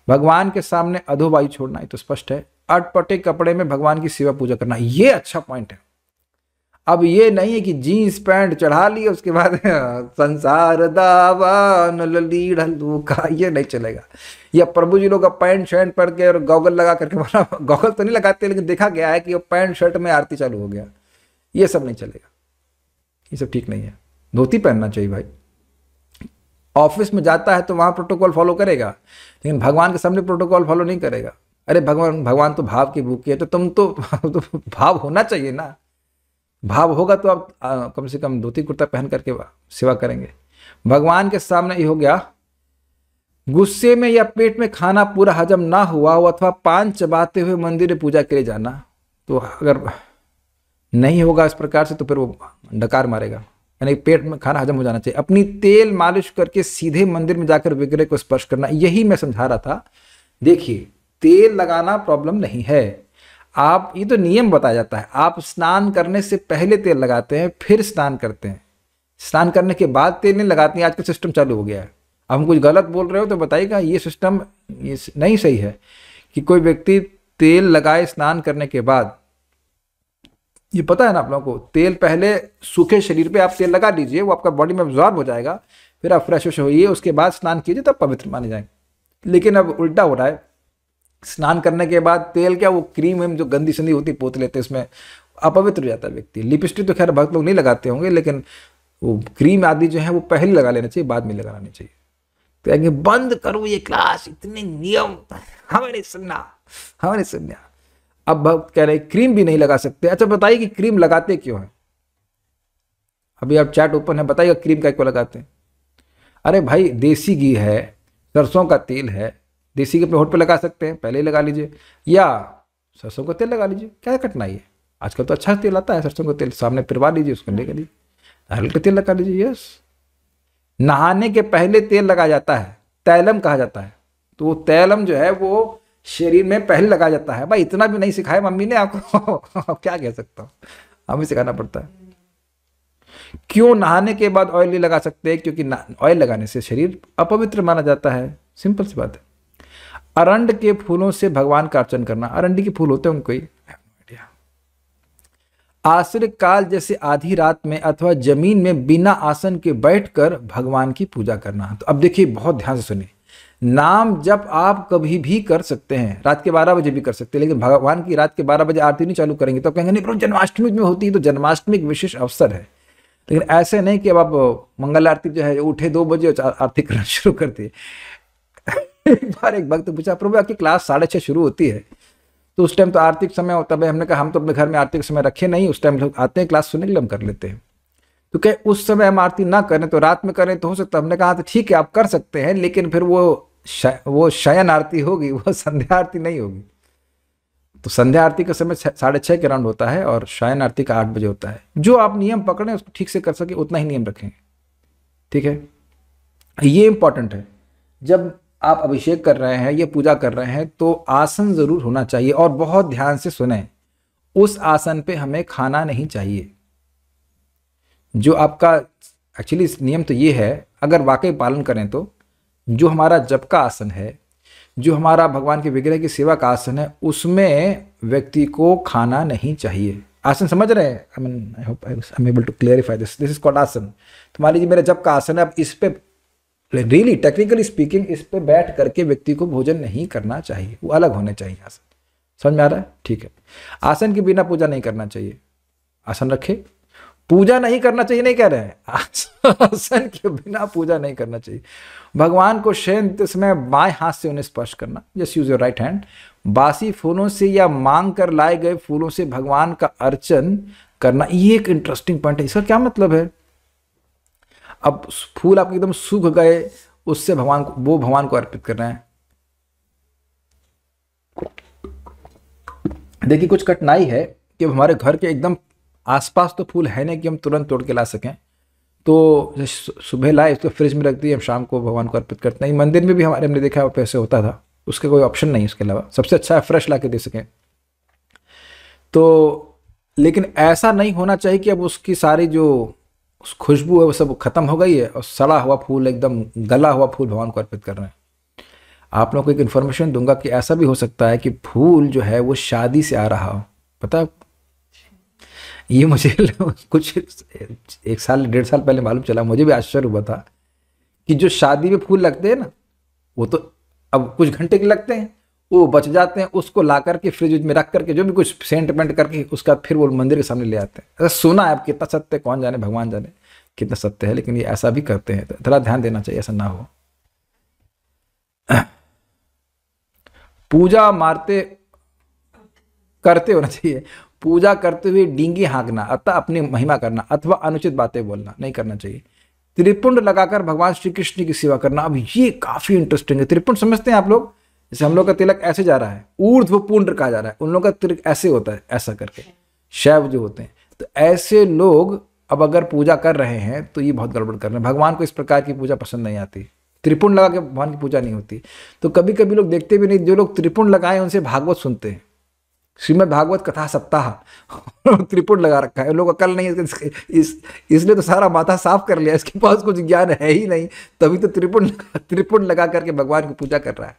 भगवान के सामने अधोवायु छोड़ना, ये तो स्पष्ट है। अटपटे कपड़े में भगवान की सेवा पूजा करना, ये अच्छा पॉइंट है। अब ये नहीं है कि जीन्स पैंट चढ़ा ली उसके बाद संसार दावा लीढ़ का, ये नहीं चलेगा। या प्रभु जी लोग पैंट शर्ट पहन के और गॉगल लगा करके, गॉगल तो नहीं लगाते लेकिन देखा गया है कि वो पैंट शर्ट में आरती चालू हो गया। ये सब नहीं चलेगा, ये सब ठीक नहीं है। धोती पहनना चाहिए भाई। ऑफिस में जाता है तो वहाँ प्रोटोकॉल फॉलो करेगा, लेकिन भगवान के सामने प्रोटोकॉल फॉलो नहीं करेगा। अरे भगवान भगवान तो भाव की भूखे है, तो तुम तो भाव होना चाहिए ना। भाव होगा तो आप कम से कम धोती कुर्ता पहन करके सेवा करेंगे। भगवान के सामने ये हो गया, गुस्से में या पेट में खाना पूरा हजम ना हुआ हो अथवा पान चबाते हुए मंदिर में पूजा के लिए जाना, तो अगर नहीं होगा इस प्रकार से तो फिर वो डकार मारेगा, यानी पेट में खाना हजम हो जाना चाहिए। अपनी तेल मालिश करके सीधे मंदिर में जाकर विग्रह को स्पर्श करना, यही मैं समझा रहा था। देखिए तेल लगाना प्रॉब्लम नहीं है, आप ये तो नियम बताया जाता है, आप स्नान करने से पहले तेल लगाते हैं फिर स्नान करते हैं, स्नान करने के बाद तेल नहीं लगाते हैं। आजकल सिस्टम चालू हो गया है। अब हम कुछ गलत बोल रहे हो तो बताइएगा, ये सिस्टम ये नहीं सही है कि कोई व्यक्ति तेल लगाए स्नान करने के बाद। ये पता है ना आप लोगों को, तेल पहले सूखे शरीर पे आप तेल लगा लीजिए, वो आपका बॉडी में अब्जॉर्ब हो जाएगा, फिर आप फ्रेश होइए, उसके बाद स्नान कीजिए, तब पवित्र माने जाएंगे। लेकिन अब उल्टा हो रहा है, स्नान करने के बाद तेल क्या, वो क्रीम जो गंदी संदी होती पोत लेते हैं, उसमें अपवित्र हो जाता है व्यक्ति। लिपस्टिक तो खैर बहुत लोग नहीं लगाते होंगे, लेकिन वो क्रीम आदि जो है वो पहले लगा लेना चाहिए, बाद में लगाना नहीं चाहिए। तो कहेंगे बंद करो ये क्लास, इतने नियम हमें नहीं सुनना, हमें नहीं सुनना। अब भक्त कह रहे क्रीम भी नहीं लगा सकते। अच्छा बताइए कि क्रीम लगाते क्यों है? अभी आप चैट ओपन है, बताइएगा क्रीम क्या क्यों लगाते हैं? अरे भाई देसी घी है, सरसों का तेल है, देसी घी अपने होठ पे लगा सकते हैं, पहले ही लगा लीजिए, या सरसों का तेल लगा लीजिए, क्या कठिनाई है? आजकल तो अच्छा तेल आता है सरसों का तेल, सामने पिरवा लीजिए, उसको लेकर लीजिए, हल्का तेल लगा लीजिए। यस, नहाने के पहले तेल लगाया जाता है, तैलम कहा जाता है। तो वो तैलम जो है वो शरीर में पहले लगाया जाता है। भाई इतना भी नहीं सिखाया मम्मी ने आपको क्या कह सकता हूँ, हमें सिखाना पड़ता है। क्यों नहाने के बाद ऑयल नहीं लगा सकते? क्योंकि ऑयल लगाने से शरीर अपवित्र माना जाता है, सिंपल सी बात है। अरंड के फूलों से भगवान का अर्चन करना, अरंडी के फूल होते हैं उनको ही। आश्रय काल जैसे आधी रात में अथवा जमीन में बिना आसन के बैठकर भगवान की पूजा करना। तो अब देखिए बहुत ध्यान से सुनिए, नाम जप आप कभी भी कर सकते हैं, रात के 12 बजे भी कर सकते हैं, लेकिन भगवान की रात के 12 बजे आरती नहीं चालू करेंगे तो कहेंगे नहीं प्रभु जन्माष्टमी में होती है, तो जन्माष्टमी एक विशेष अवसर है। लेकिन ऐसे नहीं कि अब आप मंगल आरती जो है उठे 2 बजे आरती करना शुरू कर दिए। एक बार एक भक्त पूछा प्रभु आपकी क्लास 6:30 शुरू होती है, तो उस टाइम तो आरती का समय होता है। हमने कहा हम तो अपने घर में आरती का समय रखे नहीं, उस टाइम लोग आते हैं क्लास सुनने के लिए, हम कर लेते हैं। तो क्या उस समय हम आरती ना करें तो रात में करें तो हो सकता है। हमने कहा तो ठीक है आप कर सकते हैं, लेकिन फिर वो शयन आरती होगी, वो संध्या आरती नहीं होगी। तो संध्या आरती का समय 6:30 के राउंड होता है और शयन आरती का 8 बजे होता है। जो आप नियम पकड़ें उसको ठीक से कर सके उतना ही नियम रखेंगे, ठीक है। ये इंपॉर्टेंट है, जब आप अभिषेक कर रहे हैं, ये पूजा कर रहे हैं, तो आसन जरूर होना चाहिए। और बहुत ध्यान से सुने, उस आसन पे हमें खाना नहीं चाहिए। जो आपका एक्चुअली नियम तो ये है, अगर वाकई पालन करें तो जो हमारा जप का आसन है, जो हमारा भगवान के विग्रह की सेवा का आसन है, उसमें व्यक्ति को खाना नहीं चाहिए। आसन समझ रहे हैं? I hope I am able to clarify this is called आसन। तो मान लीजिए मेरा जप का आसन है, अब इस पे रियली टेक्निकली स्पीकिंग इस पे बैठ करके व्यक्ति को भोजन नहीं करना चाहिए, वो अलग होने चाहिए आसन। समझ में आ रहा है? ठीक है। आसन के बिना पूजा नहीं करना चाहिए, आसन रखे, पूजा नहीं करना चाहिए नहीं कह रहे हैं, आसन के बिना पूजा नहीं करना चाहिए। भगवान को शयन देते समय बाएं हाथ से उन्हें स्पर्श करना, just use your right hand. बासी फूलों से या मांग कर लाए गए फूलों से भगवान का अर्चन करना, ये एक इंटरेस्टिंग पॉइंट है। इसका क्या मतलब है? अब फूल आपके एकदम सूख गए, उससे भगवान को अर्पित कर रहे हैं। देखिए कुछ कठिनाई है कि हमारे घर के एकदम आसपास तो फूल है नहीं कि हम तुरंत तोड़ के ला सकें, तो सुबह लाए इसको फ्रिज में रख दिए, हम शाम को भगवान को अर्पित करते हैं। मंदिर में भी हमने देखा पैसे होता था, उसका कोई ऑप्शन नहीं इसके अलावा, सबसे अच्छा है फ्रेश ला के दे सकें। तो लेकिन ऐसा नहीं होना चाहिए कि अब उसकी सारी जो उस खुशबू है वो सब खत्म हो गई है और सड़ा हुआ फूल, एकदम गला हुआ फूल भगवान को अर्पित कर रहे हैं। आप लोगों को एक इन्फॉर्मेशन दूंगा कि ऐसा भी हो सकता है कि फूल जो है वो शादी से आ रहा हो। पता है, ये मुझे कुछ 1 साल 1.5 साल पहले मालूम चला, मुझे भी आश्चर्य हुआ था कि जो शादी में फूल लगते हैं ना, वो तो अब कुछ घंटे के लगते हैं, वो बच जाते हैं, उसको ला करके फ्रिज में रख करके जो भी कुछ सेंट पेंट करके उसका फिर वो मंदिर के सामने ले आते हैं। अगर सुना है, अब कितना सत्य कौन जाने, भगवान जाने कितना सत्य है, लेकिन ये ऐसा भी करते हैं, तो थोड़ा ध्यान देना चाहिए ऐसा ना हो। पूजा मारते करते होना चाहिए, पूजा करते हुए डींगी हाँकना अतः अपनी महिमा करना अथवा अनुचित बातें बोलना नहीं करना चाहिए। त्रिपुंड लगाकर भगवान श्री कृष्ण की सेवा करना, अब ये काफी इंटरेस्टिंग है। त्रिपुंड समझते हैं आप लोग? जैसे हम लोग का तिलक ऐसे जा रहा है, ऊर्ध्व पुंड कहा जा रहा है, उन लोगों का तिलक ऐसे होता है, ऐसा करके शैव जो होते हैं। तो ऐसे लोग अब अगर पूजा कर रहे हैं तो ये बहुत गड़बड़ कर रहे हैं। भगवान को इस प्रकार की पूजा पसंद नहीं आती, त्रिपुंड लगा के भगवान की पूजा नहीं होती। तो कभी कभी लोग देखते भी नहीं, जो लोग त्रिपुंड लगाए उनसे भागवत सुनते हैं, श्रीमद् भागवत कथा सप्ताह त्रिपुंड लगा रखा है, लोग अकल नहीं है इसलिए तो सारा माथा साफ कर लिया, इसके पास कुछ ज्ञान है ही नहीं, तभी तो त्रिपुंड लगा करके भगवान की पूजा कर रहा है।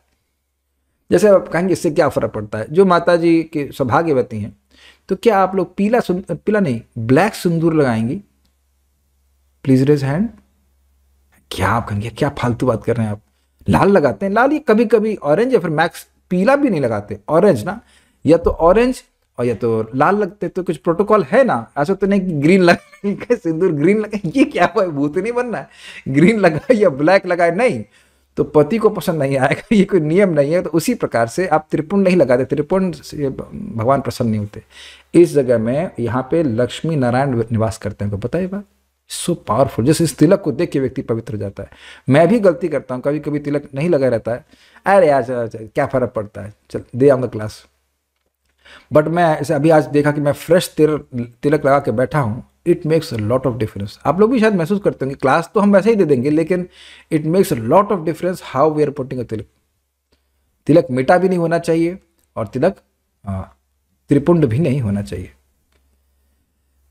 जैसे आप कहेंगे इससे क्या फर्क पड़ता है? जो माता जी के सौभाग्यवती हैं, तो क्या आप लोग पीला नहीं ब्लैक सिंदूर लगाएंगी? Please raise hand. क्या आप कहेंगे क्या फालतू बात कर रहे हैं आप? लाल लगाते हैं, लाल ये कभी कभी, ऑरेंज या फिर मैक्स, पीला भी नहीं लगाते, ऑरेंज ना, या तो ऑरेंज और या तो लाल लगते। तो कुछ प्रोटोकॉल है ना, ऐसा तो नहीं कि ग्रीन लगा सिंदूर ग्रीन लगा, ये क्या हुआ? भूत नहीं बनना है, ग्रीन लगाए या ब्लैक लगाए नहीं तो पति को पसंद नहीं आएगा, ये कोई नियम नहीं है। तो उसी प्रकार से आप त्रिपुंड नहीं लगाते, त्रिपुंड से भगवान प्रसन्न नहीं होते। इस जगह में यहाँ पे लक्ष्मी नारायण निवास करते हैं, पता है बात? So powerful. जैसे इस तिलक को देख के व्यक्ति पवित्र हो जाता है। मैं भी गलती करता हूँ, कभी कभी तिलक नहीं लगा रहता है, अरे यार क्या फर्क पड़ता है, चल दे ऑन द क्लास। बट मैं ऐसे अभी आज देखा कि मैं फ्रेश तिलक लगा के बैठा हूँ, it makes a lot of difference. आप लोग भी शायद महसूस करते होंगे, क्लास तो हम वैसे ही दे देंगे, लेकिन it makes a lot of difference how we are putting a tilak. Tilak मिटा भी नहीं होना चाहिए और तिलक त्रिपुंड भी नहीं होना चाहिए।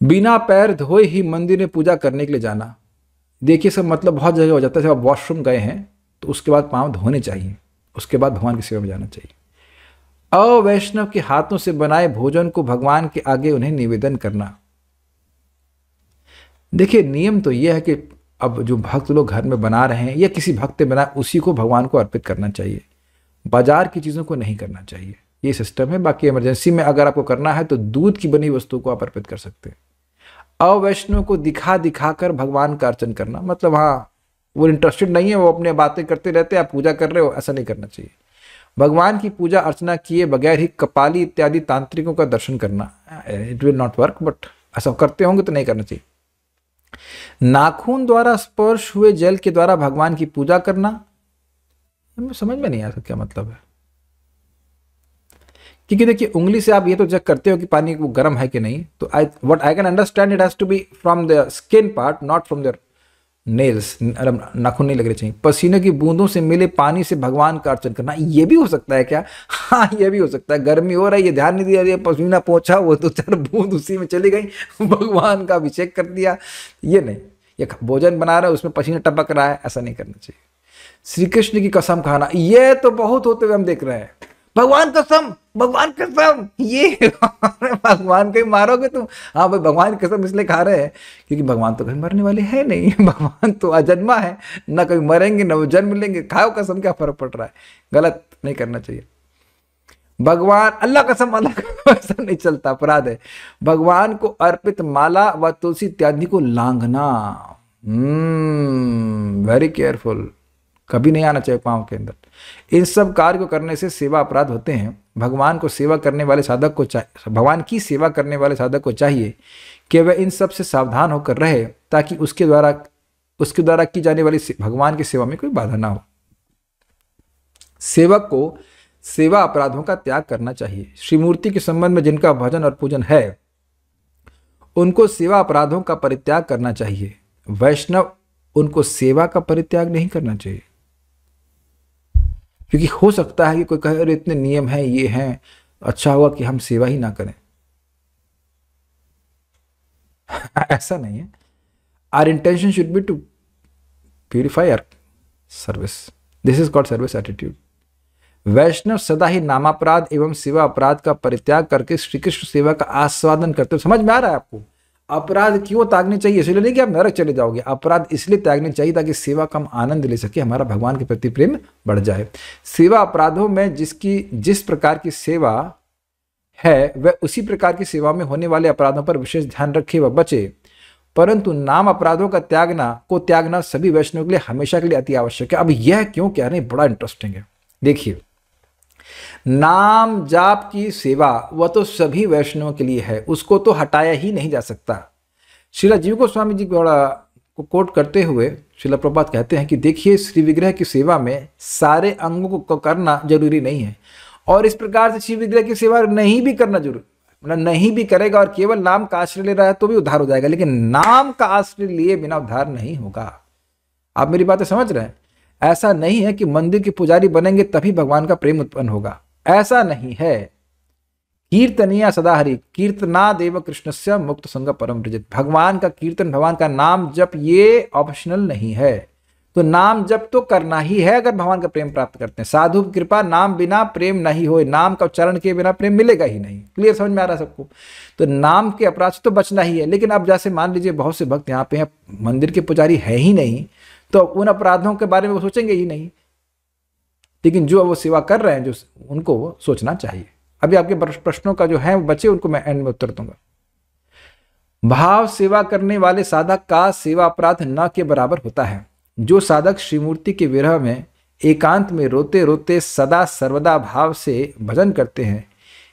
बिना पैर धोए ही मंदिर में पूजा करने के लिए जाना, देखिए सब मतलब बहुत जगह हो जाता है। जब आप वॉशरूम गए हैं तो उसके बाद पाँव धोने चाहिए, उसके बाद भगवान की सेवा में जाना चाहिए। अवैष्णव के हाथों से बनाए भोजन को भगवान के आगे उन्हें निवेदन करना। देखिए नियम तो यह है कि अब जो भक्त लोग घर में बना रहे हैं या किसी भक्त ने बनाया, उसी को भगवान को अर्पित करना चाहिए, बाजार की चीज़ों को नहीं करना चाहिए। ये सिस्टम है। बाकी इमरजेंसी में अगर आपको करना है तो दूध की बनी वस्तु को आप अर्पित कर सकते हैं। अवैष्णव को दिखा दिखा कर भगवान का अर्चन करना, मतलब हाँ वो इंटरेस्टेड नहीं है, वो अपने बातें करते रहते हैं, आप पूजा कर रहे हो, ऐसा नहीं करना चाहिए। भगवान की पूजा अर्चना किए बगैर ही कपाली इत्यादि तांत्रिकों का दर्शन करना, it will not work, but ऐसा करते होंगे तो नहीं करना चाहिए। नाखून द्वारा स्पर्श हुए जल के द्वारा भगवान की पूजा करना, हमें समझ में नहीं आता क्या मतलब है। क्योंकि देखिए उंगली से आप ये तो चेक करते हो कि पानी वो गर्म है कि नहीं, तो what I can understand it has to be from the skin part, not from there nails. नाखून नहीं लगने चाहिए। पसीने की बूंदों से मिले पानी से भगवान का अर्चन करना, ये भी हो सकता है क्या? हाँ ये भी हो सकता है। गर्मी हो रही है, ध्यान नहीं दिया, पसीना पहुंचा, वो तो 4 बूंद उसी में चली गई, भगवान का अभिषेक कर दिया। ये नहीं, ये भोजन बना रहा है उसमें पसीना टपक रहा है, ऐसा नहीं करना चाहिए। श्री कृष्ण की कसम खाना, ये तो बहुत होते हुए हम देख रहे हैं। भगवान कसम, भगवान कसम, ये भगवान को ही मारोगे तुम? हाँ भाई भगवान की कसम इसलिए खा रहे हैं क्योंकि भगवान तो कभी मरने वाले हैं नहीं, भगवान तो अजन्मा है, ना कभी मरेंगे ना वो जन्म लेंगे, खाओ कसम, क्या फर्क पड़ रहा है? गलत नहीं करना चाहिए। भगवान अल्लाह कसम, अल्लाह कसम, ऐसा नहीं चलता, अपराध है। भगवान को अर्पित माला व तुलसी इत्यादि को लांघना, वेरी केयरफुल, कभी नहीं आना चाहिए पांव के अंदर। इन सब कार्य को करने से सेवा अपराध होते हैं। भगवान को सेवा करने वाले साधक को भगवान की सेवा करने वाले साधक को चाहिए कि वह इन सब से सावधान होकर रहे ताकि उसके द्वारा की जाने वाली भगवान की सेवा में कोई बाधा ना हो। सेवक को सेवा अपराधों का त्याग करना चाहिए। श्रीमूर्ति के संबंध में जिनका भजन और पूजन है उनको सेवा अपराधों का परित्याग करना चाहिए। वैष्णव उनको सेवा का परित्याग नहीं करना चाहिए, क्योंकि हो सकता है कि कोई कहे अरे इतने नियम हैं, ये हैं, अच्छा हुआ कि हम सेवा ही ना करें। ऐसा नहीं है। Our intention should be to purify our service, this is called service attitude. Vaishnava सदा ही नामापराध एवं सेवा अपराध का परित्याग करके श्री कृष्ण सेवा का आस्वादन करते हो। समझ में आ रहा है आपको? अपराध क्यों त्यागने चाहिए? इसलिए नहीं कि आप नरक चले जाओगे, अपराध इसलिए त्यागने चाहिए ताकि सेवा का हम आनंद ले सके, हमारा भगवान के प्रति प्रेम बढ़ जाए। सेवा अपराधों में जिस प्रकार की सेवा है वह उसी प्रकार की सेवा में होने वाले अपराधों पर विशेष ध्यान रखे व बचे, परंतु नाम अपराधों का त्यागना सभी वैष्णवों के लिए हमेशा के लिए अति आवश्यक है। अब यह क्यों कह रहे हैं, बड़ा इंटरेस्टिंग है। देखिए नाम जाप की सेवा वह तो सभी वैष्णवों के लिए है, उसको तो हटाया ही नहीं जा सकता। श्रीला जीव गोस्वामी जी बड़ा को कोट करते हुए श्रीला प्रभुपाद कहते हैं कि देखिए, श्री विग्रह की सेवा में सारे अंगों को करना जरूरी नहीं है, और इस प्रकार से श्री विग्रह की सेवा नहीं भी करना जरूरी, मतलब नहीं भी करेगा और केवल नाम का आश्रय ले रहा है तो भी उद्धार हो जाएगा, लेकिन नाम का आश्रय लिए बिना उद्धार नहीं होगा। आप मेरी बातें समझ रहे हैं? ऐसा नहीं है कि मंदिर के पुजारी बनेंगे तभी भगवान का प्रेम उत्पन्न होगा, ऐसा नहीं है। कीर्तनिया सदा हरि कीर्तना देव कृष्णस्य मुक्त संग परम ब्रजित। भगवान का कीर्तन, भगवान का नाम जप, ये ऑप्शनल नहीं है। तो नाम जप तो करना ही है अगर भगवान का प्रेम प्राप्त करते हैं। साधु की कृपा नाम बिना प्रेम नहीं होए, नाम का उच्चारण के बिना प्रेम मिलेगा ही नहीं। क्लियर समझ में आ रहा है सबको? तो नाम के अपराध से तो बचना ही है। लेकिन अब जैसे मान लीजिए बहुत से भक्त यहाँ पे हैं, मंदिर के पुजारी है ही नहीं, तो उन अपराधों के बारे में वो सोचेंगे ही नहीं, लेकिन जो वो सेवा कर रहे हैं जो उनको वो सोचना चाहिए। अभी आपके प्रश्नों का जो है बचे, उनको मैं एंड में उत्तर दूंगा। भाव सेवा करने वाले साधक का सेवा अपराध न के बराबर होता है। जो साधक श्रीमूर्ति के विरह में एकांत में रोते रोते सदा सर्वदा भाव से भजन करते हैं,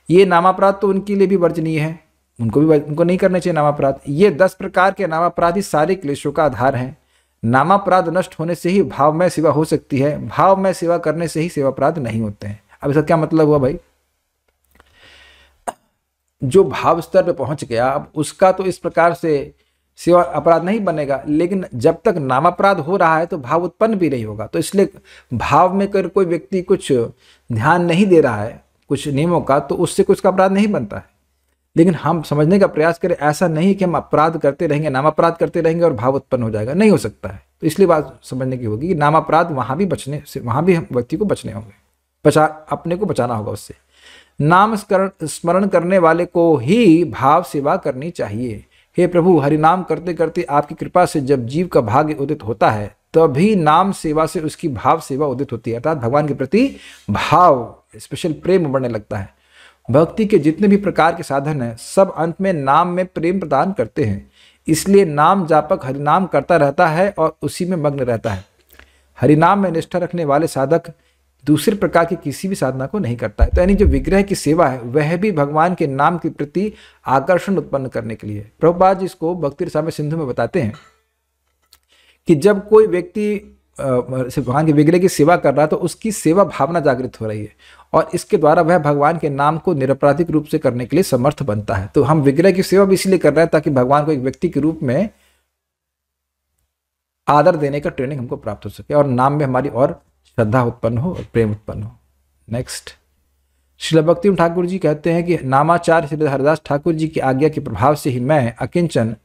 ये नामापराध तो उनके लिए भी वर्जनीय है, उनको नहीं करने चाहिए नामापराध। ये 10 प्रकार के नामापराध ही सारे क्लेशों का आधार हैं। नामापराध नष्ट होने से ही भावमय सेवा हो सकती है, भावमय सेवा करने से ही सेवा अपराध नहीं होते हैं। अब इसका क्या मतलब हुआ भाई? जो भाव स्तर पे पहुंच गया, अब उसका तो इस प्रकार से सेवा अपराध नहीं बनेगा, लेकिन जब तक नामापराध हो रहा है तो भाव उत्पन्न भी नहीं होगा। तो इसलिए भाव में कर कोई व्यक्ति कुछ ध्यान नहीं दे रहा है कुछ नियमों का, तो उससे कुछ का अपराध नहीं बनता है। लेकिन हम समझने का प्रयास करें, ऐसा नहीं कि हम अपराध करते रहेंगे, नामापराध करते रहेंगे और भाव उत्पन्न हो जाएगा, नहीं हो सकता है। तो इसलिए बात समझने की होगी कि नामापराध वहां भी बचने से, वहां भी व्यक्ति को बचने होंगे, अपने को बचाना होगा उससे। नाम स्मरण करने वाले को ही भाव सेवा करनी चाहिए। हे प्रभु, हरि नाम करते करते आपकी कृपा से जब जीव का भाग्य उदित होता है, तभी नाम सेवा से उसकी भाव सेवा उदित होती है, अर्थात भगवान के प्रति भाव, स्पेशल प्रेम बढ़ने लगता है। भक्ति के जितने भी प्रकार के साधन हैं, सब अंत में नाम में प्रेम प्रदान करते हैं। इसलिए नाम जापक हरिनाम करता रहता है और उसी में मग्न रहता है। हरिनाम में निष्ठा रखने वाले साधक दूसरे प्रकार की किसी भी साधना को नहीं करता है। तो यानी जो विग्रह की सेवा है वह भी भगवान के नाम के प्रति आकर्षण उत्पन्न करने के लिए। प्रभुपाद जी इसको भक्ति रसामृत सिंधु में बताते हैं कि जब कोई व्यक्ति भगवान के विग्रह की सेवा कर रहा है तो उसकी सेवा भावना जागृत हो रही है, और इसके द्वारा वह भगवान के नाम को निरपराधिक रूप से करने के लिए समर्थ बनता है। तो हम विग्रह की सेवा भी इसलिए कर रहे हैं ताकि भगवान को एक व्यक्ति के रूप में आदर देने का ट्रेनिंग हमको प्राप्त हो सके, और नाम में हमारी और श्रद्धा उत्पन्न हो और प्रेम उत्पन्न हो। नेक्स्ट, श्रील भक्ति ठाकुर जी कहते हैं कि नामाचार्य श्री हरिदास ठाकुर जी की आज्ञा के प्रभाव से ही मैं अकिंचन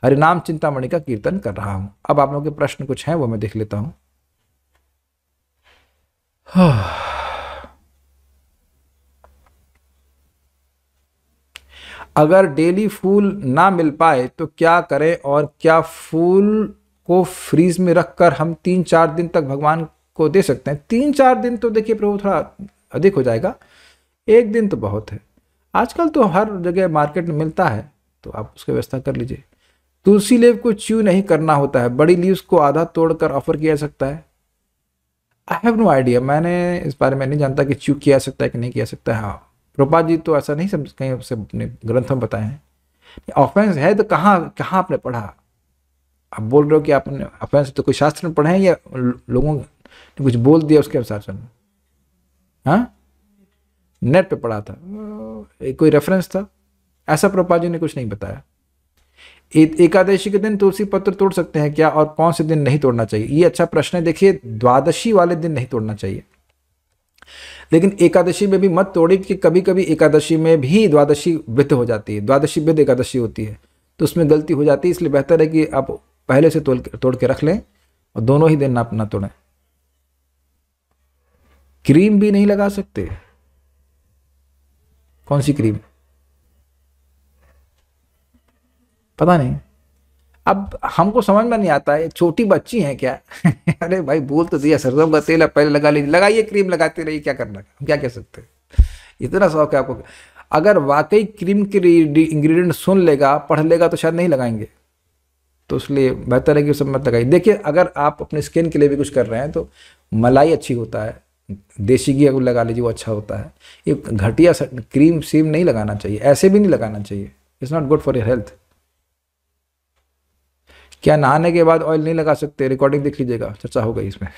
हरिनाम चिंतामणि का कीर्तन कर रहा हूं। अब आप लोगों के प्रश्न कुछ हैं, वो मैं देख लेता हूं। अगर डेली फूल ना मिल पाए तो क्या करें, और क्या फूल को फ्रीज में रखकर हम 3-4 दिन तक भगवान को दे सकते हैं? 3-4 दिन तो देखिए प्रभु थोड़ा अधिक हो जाएगा, 1 दिन तो बहुत है। आजकल तो हर जगह मार्केट में मिलता है, तो आप उसकी व्यवस्था कर लीजिए। तुलसी लेव को च्यू नहीं करना होता है, बड़ी लीव्स को आधा तोड़कर ऑफर किया जा सकता है। आई हैव नो आइडिया, मैंने इस बारे में नहीं जानता कि च्यू किया जा सकता है कि नहीं किया जा सकता है। हाँ, प्रभुपाद जी तो ऐसा नहीं समझ, कहीं से अपने ग्रंथ में बताए हैं। ऑफेंस है तो कहाँ आपने पढ़ा? आप बोल रहे हो कि आपने ऑफेंस तो कोई शास्त्र में पढ़े हैं या लोगों ने कुछ बोल दिया उसके अनुसार चलना? हाँ, नेट पे पढ़ा था, कोई रेफरेंस था? ऐसा प्रभुपाद जी ने कुछ नहीं बताया। एकादशी के दिन तुलसी पत्र तोड़ सकते हैं क्या, और कौन से दिन नहीं तोड़ना चाहिए? ये अच्छा प्रश्न है। देखिए, द्वादशी वाले दिन नहीं तोड़ना चाहिए, लेकिन एकादशी में भी मत तोड़िए कि कभी कभी एकादशी में भी द्वादशी विध हो जाती है, द्वादशी विध एकादशी होती है, तो उसमें गलती हो जाती है। इसलिए बेहतर है कि आप पहले से तोड़ के रख लें और दोनों ही दिन आप ना तोड़ें। क्रीम भी नहीं लगा सकते? कौन सी क्रीम? पता नहीं, अब हमको समझ में नहीं आता है। छोटी बच्ची हैं क्या? अरे भाई, बोल तो दिया सरसों का तेल पहले लगा लीजिए, लगाइए, क्रीम लगाते रहिए, क्या करना, हम क्या कह सकते हैं? इतना शौक है आपको? अगर वाकई क्रीम के इंग्रेडिएंट सुन लेगा, पढ़ लेगा, तो शायद नहीं लगाएंगे। तो इसलिए बेहतर है कि सब मत लगाइए। देखिए, अगर आप अपने स्किन के लिए भी कुछ कर रहे हैं तो मलाई अच्छी होता है, देसी घी अगर लगा लीजिए वो अच्छा होता है। ये घटिया क्रीम सीम नहीं लगाना चाहिए, ऐसे भी नहीं लगाना चाहिए, it's not good for your health. क्या नहाने के बाद ऑयल नहीं लगा सकते? रिकॉर्डिंग देख लीजिएगा, चर्चा हो गई इसमें।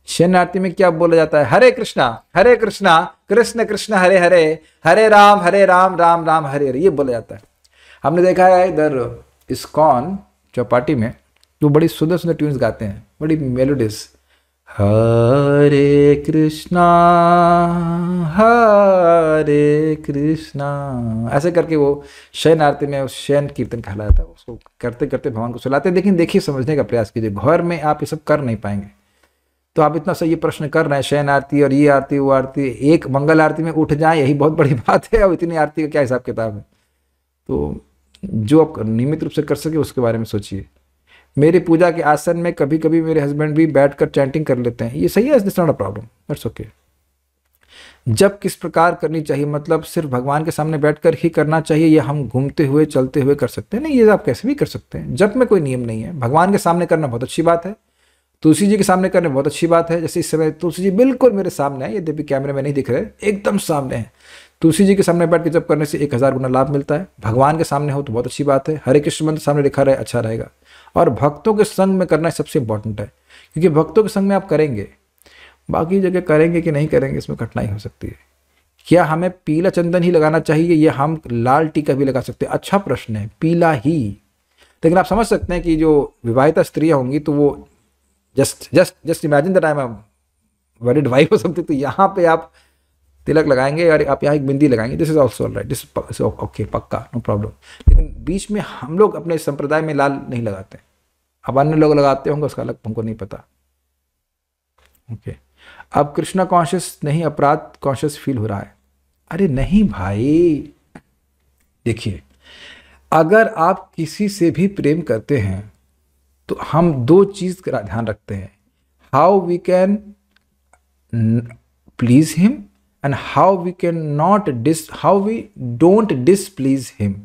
शयन आरती में क्या बोला जाता है? हरे कृष्णा कृष्ण कृष्ण हरे हरे, हरे राम राम राम हरे हरे, ये बोला जाता है। हमने देखा है इधर इस्कॉन चौपाटी में जो बड़ी सुंदर सुंदर ट्यून्स गाते हैं, बड़ी मेलोडियस, हरे कृष्णा ऐसे करके वो शयन आरती में शयन कीर्तन कहलाता है। उसको करते करते भगवान को सुलाते हैं। लेकिन देखिए, समझने का प्रयास कीजिए, घर में आप ये सब कर नहीं पाएंगे। तो आप इतना सही प्रश्न कर रहे हैं, शयन आरती और ये आरती वो आरती, एक मंगल आरती में उठ जाए यही बहुत बड़ी बात है। अब इतनी आरती का क्या हिसाब किताब है? तो जो आप नियमित रूप से कर सके उसके बारे में सोचिए। मेरी पूजा के आसन में कभी कभी मेरे हस्बैंड भी बैठकर चैंटिंग कर लेते हैं, ये सही है, it's not a problem, that's okay. जब किस प्रकार करनी चाहिए, मतलब सिर्फ भगवान के सामने बैठकर ही करना चाहिए या हम घूमते हुए चलते हुए कर सकते हैं? नहीं, ये आप कैसे भी कर सकते हैं, जब में कोई नियम नहीं है। भगवान के सामने करना बहुत अच्छी बात है, तुलसी जी के सामने करना बहुत अच्छी बात है। जैसे इस समय तुलसी जी बिल्कुल मेरे सामने है, यद्यपि कैमरे में नहीं दिख रहे, एकदम सामने है। तुलसी जी के सामने बैठ के जब करने से 1000 गुना लाभ मिलता है। भगवान के सामने हो तो बहुत अच्छी बात है। हरे कृष्ण मंत्र सामने लिखा रहे, अच्छा रहेगा। और भक्तों के संग में करना सबसे इंपॉर्टेंट है, क्योंकि भक्तों के संग में आप करेंगे, बाकी जगह करेंगे कि नहीं करेंगे इसमें कठिनाई हो सकती है। क्या हमें पीला चंदन ही लगाना चाहिए या हम लाल टीका भी लगा सकते हैं? अच्छा प्रश्न है, पीला ही। लेकिन आप समझ सकते हैं कि जो विवाहिता स्त्रियां होंगी तो वो just imagine that I am a married wife हो सकती, तो यहाँ पे आप तिलक लगाएंगे और आप यहाँ एक बिंदी लगाएंगे, this is also alright, this okay, पक्का, नो प्रॉब्लम। लेकिन बीच में हम लोग अपने संप्रदाय में लाल नहीं लगाते, अब अन्य लोग लगाते होंगे, उसका अलग हमको नहीं पता। ओके, अब कृष्णा कॉन्शियस नहीं, अपराध कॉन्शियस फील हो रहा है। अरे नहीं भाई, देखिए, अगर आप किसी से भी प्रेम करते हैं तो हम दो चीज का ध्यान रखते हैं, how we can please him and how we don't displease him.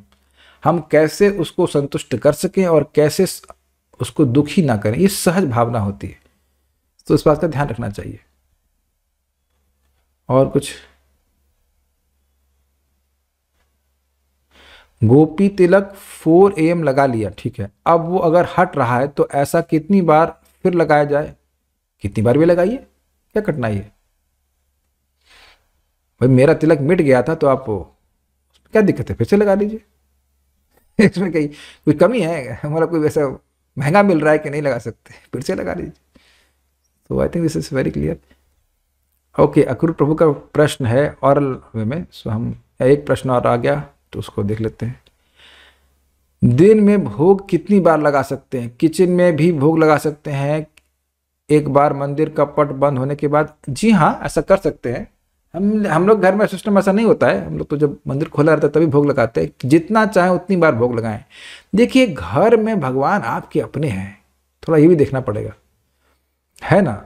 हम कैसे उसको संतुष्ट कर सकें और कैसे उसको दुखी ना करें, ये सहज भावना होती है। तो इस बात का ध्यान रखना चाहिए। और कुछ? गोपी तिलक 4 AM लगा लिया, ठीक है, अब वो अगर हट रहा है तो ऐसा कितनी बार फिर लगाया जाए? कितनी बार भी लगाइए, क्या कठिनाई है भाई? मेरा तिलक मिट गया था तो आप क्या दिक्कत है, फिर से लगा लीजिए। इसमें कहीं कोई कमी है? हमारा कोई वैसा महंगा मिल रहा है कि नहीं लगा सकते, फिर से लगा लीजिए। तो I think this is very clear. Okay, Akrura Prabhu का प्रश्न है ऑरल वे में, सो हम एक प्रश्न और आ गया तो उसको देख लेते हैं। दिन में भोग कितनी बार लगा सकते हैं? किचन में भी भोग लगा सकते हैं एक बार मंदिर का पट बंद होने के बाद? जी हाँ, ऐसा कर सकते हैं। हम लोग घर में सिस्टम ऐसा नहीं होता है, हम लोग तो जब मंदिर खोला रहता है तभी भोग लगाते हैं, जितना चाहे उतनी बार भोग लगाएं। देखिए, घर में भगवान आपके अपने हैं, थोड़ा ये भी देखना पड़ेगा, है ना।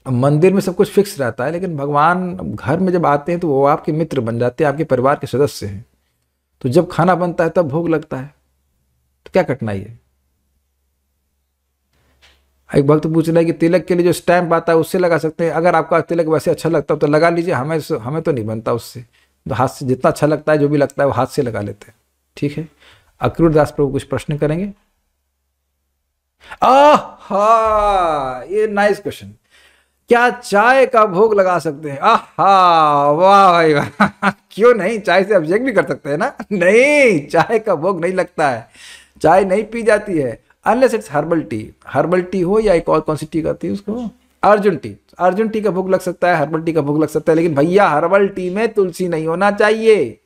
मंदिर में सब कुछ फिक्स रहता है, लेकिन भगवान घर में जब आते हैं तो वो आपके मित्र बन जाते हैं, आपके परिवार के सदस्य हैं। तो जब खाना बनता है तब भोग लगता है, तो क्या कठिनाई है? एक भक्त पूछ रहा है कि तिलक के लिए जो स्टैंप आता है उससे लगा सकते हैं? अगर आपका तिलक वैसे अच्छा लगता है तो लगा लीजिए, हमें तो नहीं बनता उससे, तो हाथ से जितना अच्छा लगता है, जो भी लगता है वो हाथ से लगा लेते हैं, ठीक है। अक्रूर दास प्रभु कुछ प्रश्न करेंगे? ये नाइस क्वेश्चन। क्या चाय का भोग लगा सकते हैं? वाह भाई वाह। क्यों नहीं, चाय से ऑब्जेक्ट भी कर सकते हैं ना। नहीं, चाय का भोग नहीं लगता है, चाय नहीं पी जाती है अनलेस इट्स हर्बल टी हो, या एक और कौन सी टी आती है उसको, अर्जुन टी का भोग लग सकता है, हर्बल टी का भोग लग सकता है, लेकिन भैया हर्बल टी में तुलसी नहीं होना चाहिए।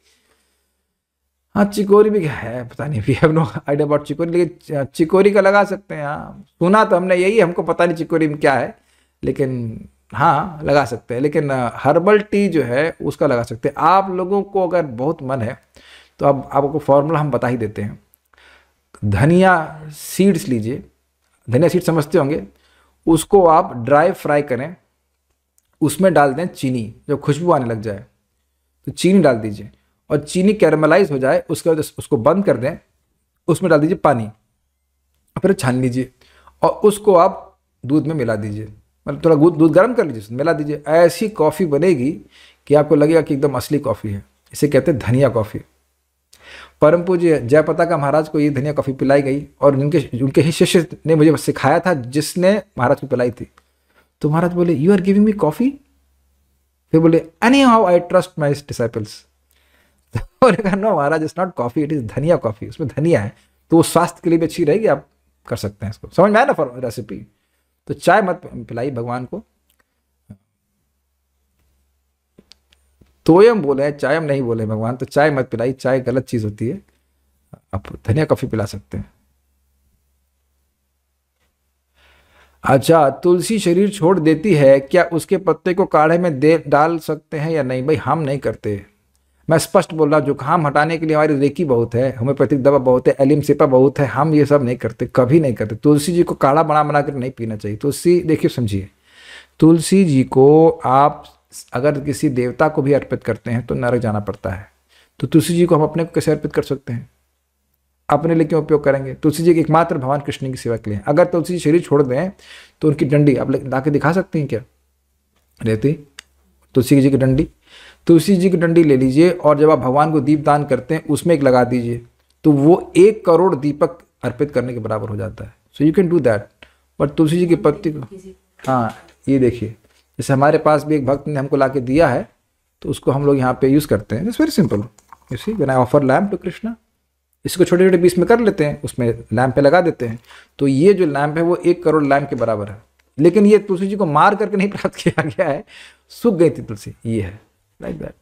हाँ, चिकोरी भी है, पता नहीं, we have no idea about chicory, लेकिन चिकोरी का लगा सकते हैं। हाँ, सुना तो हमने यही, हमको पता नहीं चिकोरी में क्या है, लेकिन हाँ लगा सकते हैं। लेकिन हर्बल टी जो है उसका लगा सकते हैं। आप लोगों को अगर बहुत मन है तो अब आपको फॉर्मूला हम बता ही देते हैं। धनिया सीड्स लीजिए, धनिया सीड समझते होंगे, उसको आप ड्राई फ्राई करें, उसमें डाल दें चीनी, जब खुशबू आने लग जाए तो चीनी डाल दीजिए, और चीनी कैरमलाइज हो जाए उसके बाद उसको बंद कर दें, उसमें डाल दीजिए पानी, फिर छान लीजिए और उसको आप दूध में मिला दीजिए। मतलब थोड़ा दूध गर्म कर लीजिए, मिला दीजिए, ऐसी कॉफ़ी बनेगी कि आपको लगेगा कि एकदम असली कॉफ़ी है। इसे कहते हैं धनिया कॉफ़ी। परम पूज्य जयप्रताप महाराज को ये धनिया कॉफ़ी पिलाई गई और उनके ही शिष्य ने मुझे सिखाया था, जिसने महाराज को पिलाई थी। तो महाराज बोले, you are giving me coffee? फिर बोले, anyhow I trust my disciples. तो कहा, no Maharaj, it's not coffee, it is धनिया कॉफ़ी, उसमें धनिया है, तो वो स्वास्थ्य के लिए भी अच्छी रहेगी, आप कर सकते हैं इसको। समझ में आया ना फॉर रेसिपी? तो चाय मत पिलाई भगवान को। तोयम बोले हैं, चायम नहीं बोले भगवान, तो चाय मत पिलाई, चाय गलत चीज होती है, आप धनिया कॉफी पिला सकते हैं। अच्छा, तुलसी शरीर छोड़ देती है, क्या उसके पत्ते को काढ़े में दे डाल सकते हैं या नहीं? भाई हम नहीं करते, मैं स्पष्ट बोल रहा हूँ। जुकाम हटाने के लिए हमारी रेकी बहुत है, होम्योपैथिक दवा बहुत है, एलिम सिपा बहुत है, हम ये सब नहीं करते, कभी नहीं करते। तुलसी जी को काढ़ा बना कर नहीं पीना चाहिए। तुलसी देखिए, समझिए, तुलसी जी को आप अगर किसी देवता को भी अर्पित करते हैं तो नरक जाना पड़ता है, तो तुलसी जी को हम अपने को कैसे अर्पित कर सकते हैं? अपने लिए क्यों उपयोग करेंगे? तुलसी जी एकमात्र भगवान कृष्ण की सेवा के लिए। अगर तुलसी जी शरीर छोड़ दें तो उनकी डंडी आप ला के दिखा सकते हैं क्या? रहती तुलसी जी की डंडी, तुलसी जी की डंडी ले लीजिए और जब आप भगवान को दीप दान करते हैं उसमें एक लगा दीजिए, तो वो 1 करोड़ दीपक अर्पित करने के बराबर हो जाता है। So you can do that. But Tulsi ji की पत्ती को, हाँ ये देखिए, जैसे हमारे पास भी एक भक्त ने हमको ला के दिया है, तो उसको हम लोग यहाँ पे यूज़ करते हैं। It's very simple. You see, when I offer lamp to Krishna, इसको छोटे छोटे पीस में कर लेते हैं, उसमें लैम्प पे लगा देते हैं, तो ये जो लैम्प है वो 1 करोड़ लैम्प के बराबर है। लेकिन ये तुलसी जी को मार करके नहीं प्राप्त किया गया है, सूख गई थी तुलसी, ये है लाइक दैट।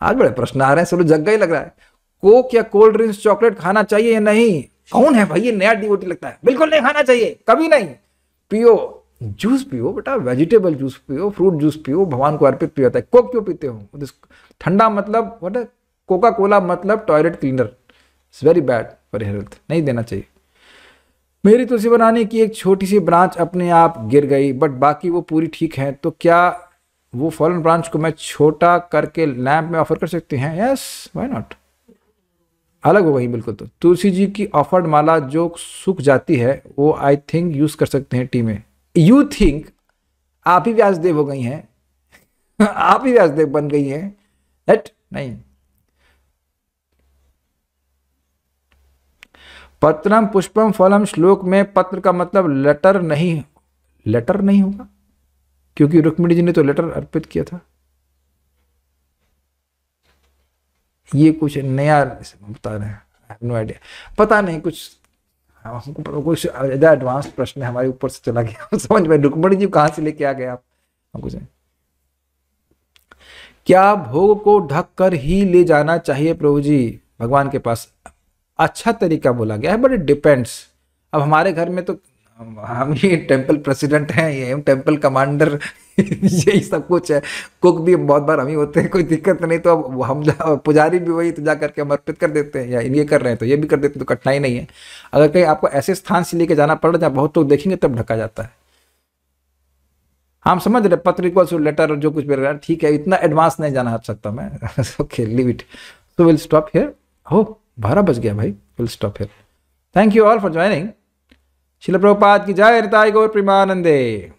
आज बड़े प्रश्न आ रहे हैं, चलो जग ही लग रहा है। कोक या कोल्ड ड्रिंक्स चॉकलेट खाना चाहिए या नहीं? कौन है भाई ये नया डिवोटी लगता है? बिल्कुल नहीं खाना चाहिए, कभी नहीं। पियो, जूस पियो बेटा, वेजिटेबल जूस पियो, फ्रूट जूस पियो, भगवान को अर्पित पियो। कोक क्यों पीते हो? ठंडा मतलब व्हाट है? कोका कोला मतलब toilet cleaner, it's very bad for health, नहीं देना चाहिए। मेरी तुलसी बनाने की एक छोटी सी ब्रांच अपने आप गिर गई, बट बाकी वो पूरी ठीक है, तो क्या वो फॉलन ब्रांच को मैं छोटा करके लैम्प में ऑफर कर सकते हैं? यस, व्हाई नॉट, अलग हो गई बिल्कुल। तो तुलसी जी की ऑफर्ड माला जो सूख जाती है वो आई थिंक यूज कर सकते हैं टी में। यू थिंक आप ही व्यासदेव हो गई हैं आप ही व्यासदेव बन गई हैं, दैट नहीं। पत्रम पुष्पम फलम श्लोक में पत्र का मतलब लेटर नहीं होगा, क्योंकि रुक्मिणी जी ने तो लेटर अर्पित किया था। ये कुछ नया बता रहे हैं, नो आइडिया, पता नहीं, कुछ हमको कुछ एडवांस प्रश्न है हमारे ऊपर से चला गया समझ में, रुक्मिणी जी कहां से लेके आ गए आप हमको से। क्या भोग को ढक कर ही ले जाना चाहिए प्रभु जी भगवान के पास? अच्छा तरीका बोला गया है, बट इट डिपेंड्स। अब हमारे घर में तो हम ही टेम्पल प्रेसिडेंट हैं, ये टेम्पल कमांडर यही सब कुछ है, कुक भी बहुत बार हम ही होते हैं, कोई दिक्कत नहीं। तो अब हम पुजारी भी वही, तो जा करके हम अर्पित कर देते हैं, या ये कर रहे हैं तो ये भी कर देते हैं, तो कठिनाई नहीं है। अगर कहीं आपको ऐसे स्थान से लेके जाना पड़ जहाँ बहुत लोग देखेंगे तब ढका जाता है। हम समझ रहे पत्र इक्वल्स टू लेटर, जो कुछ भी रहा ठीक है, इतना एडवांस नहीं जाना सकता मैं okay, leave it. So will stop here. हो 12 बज गया भाई, will stop here. Thank you all for joining. शिल प्रभुपाद की जय। निताई गौर प्रेमानंदे।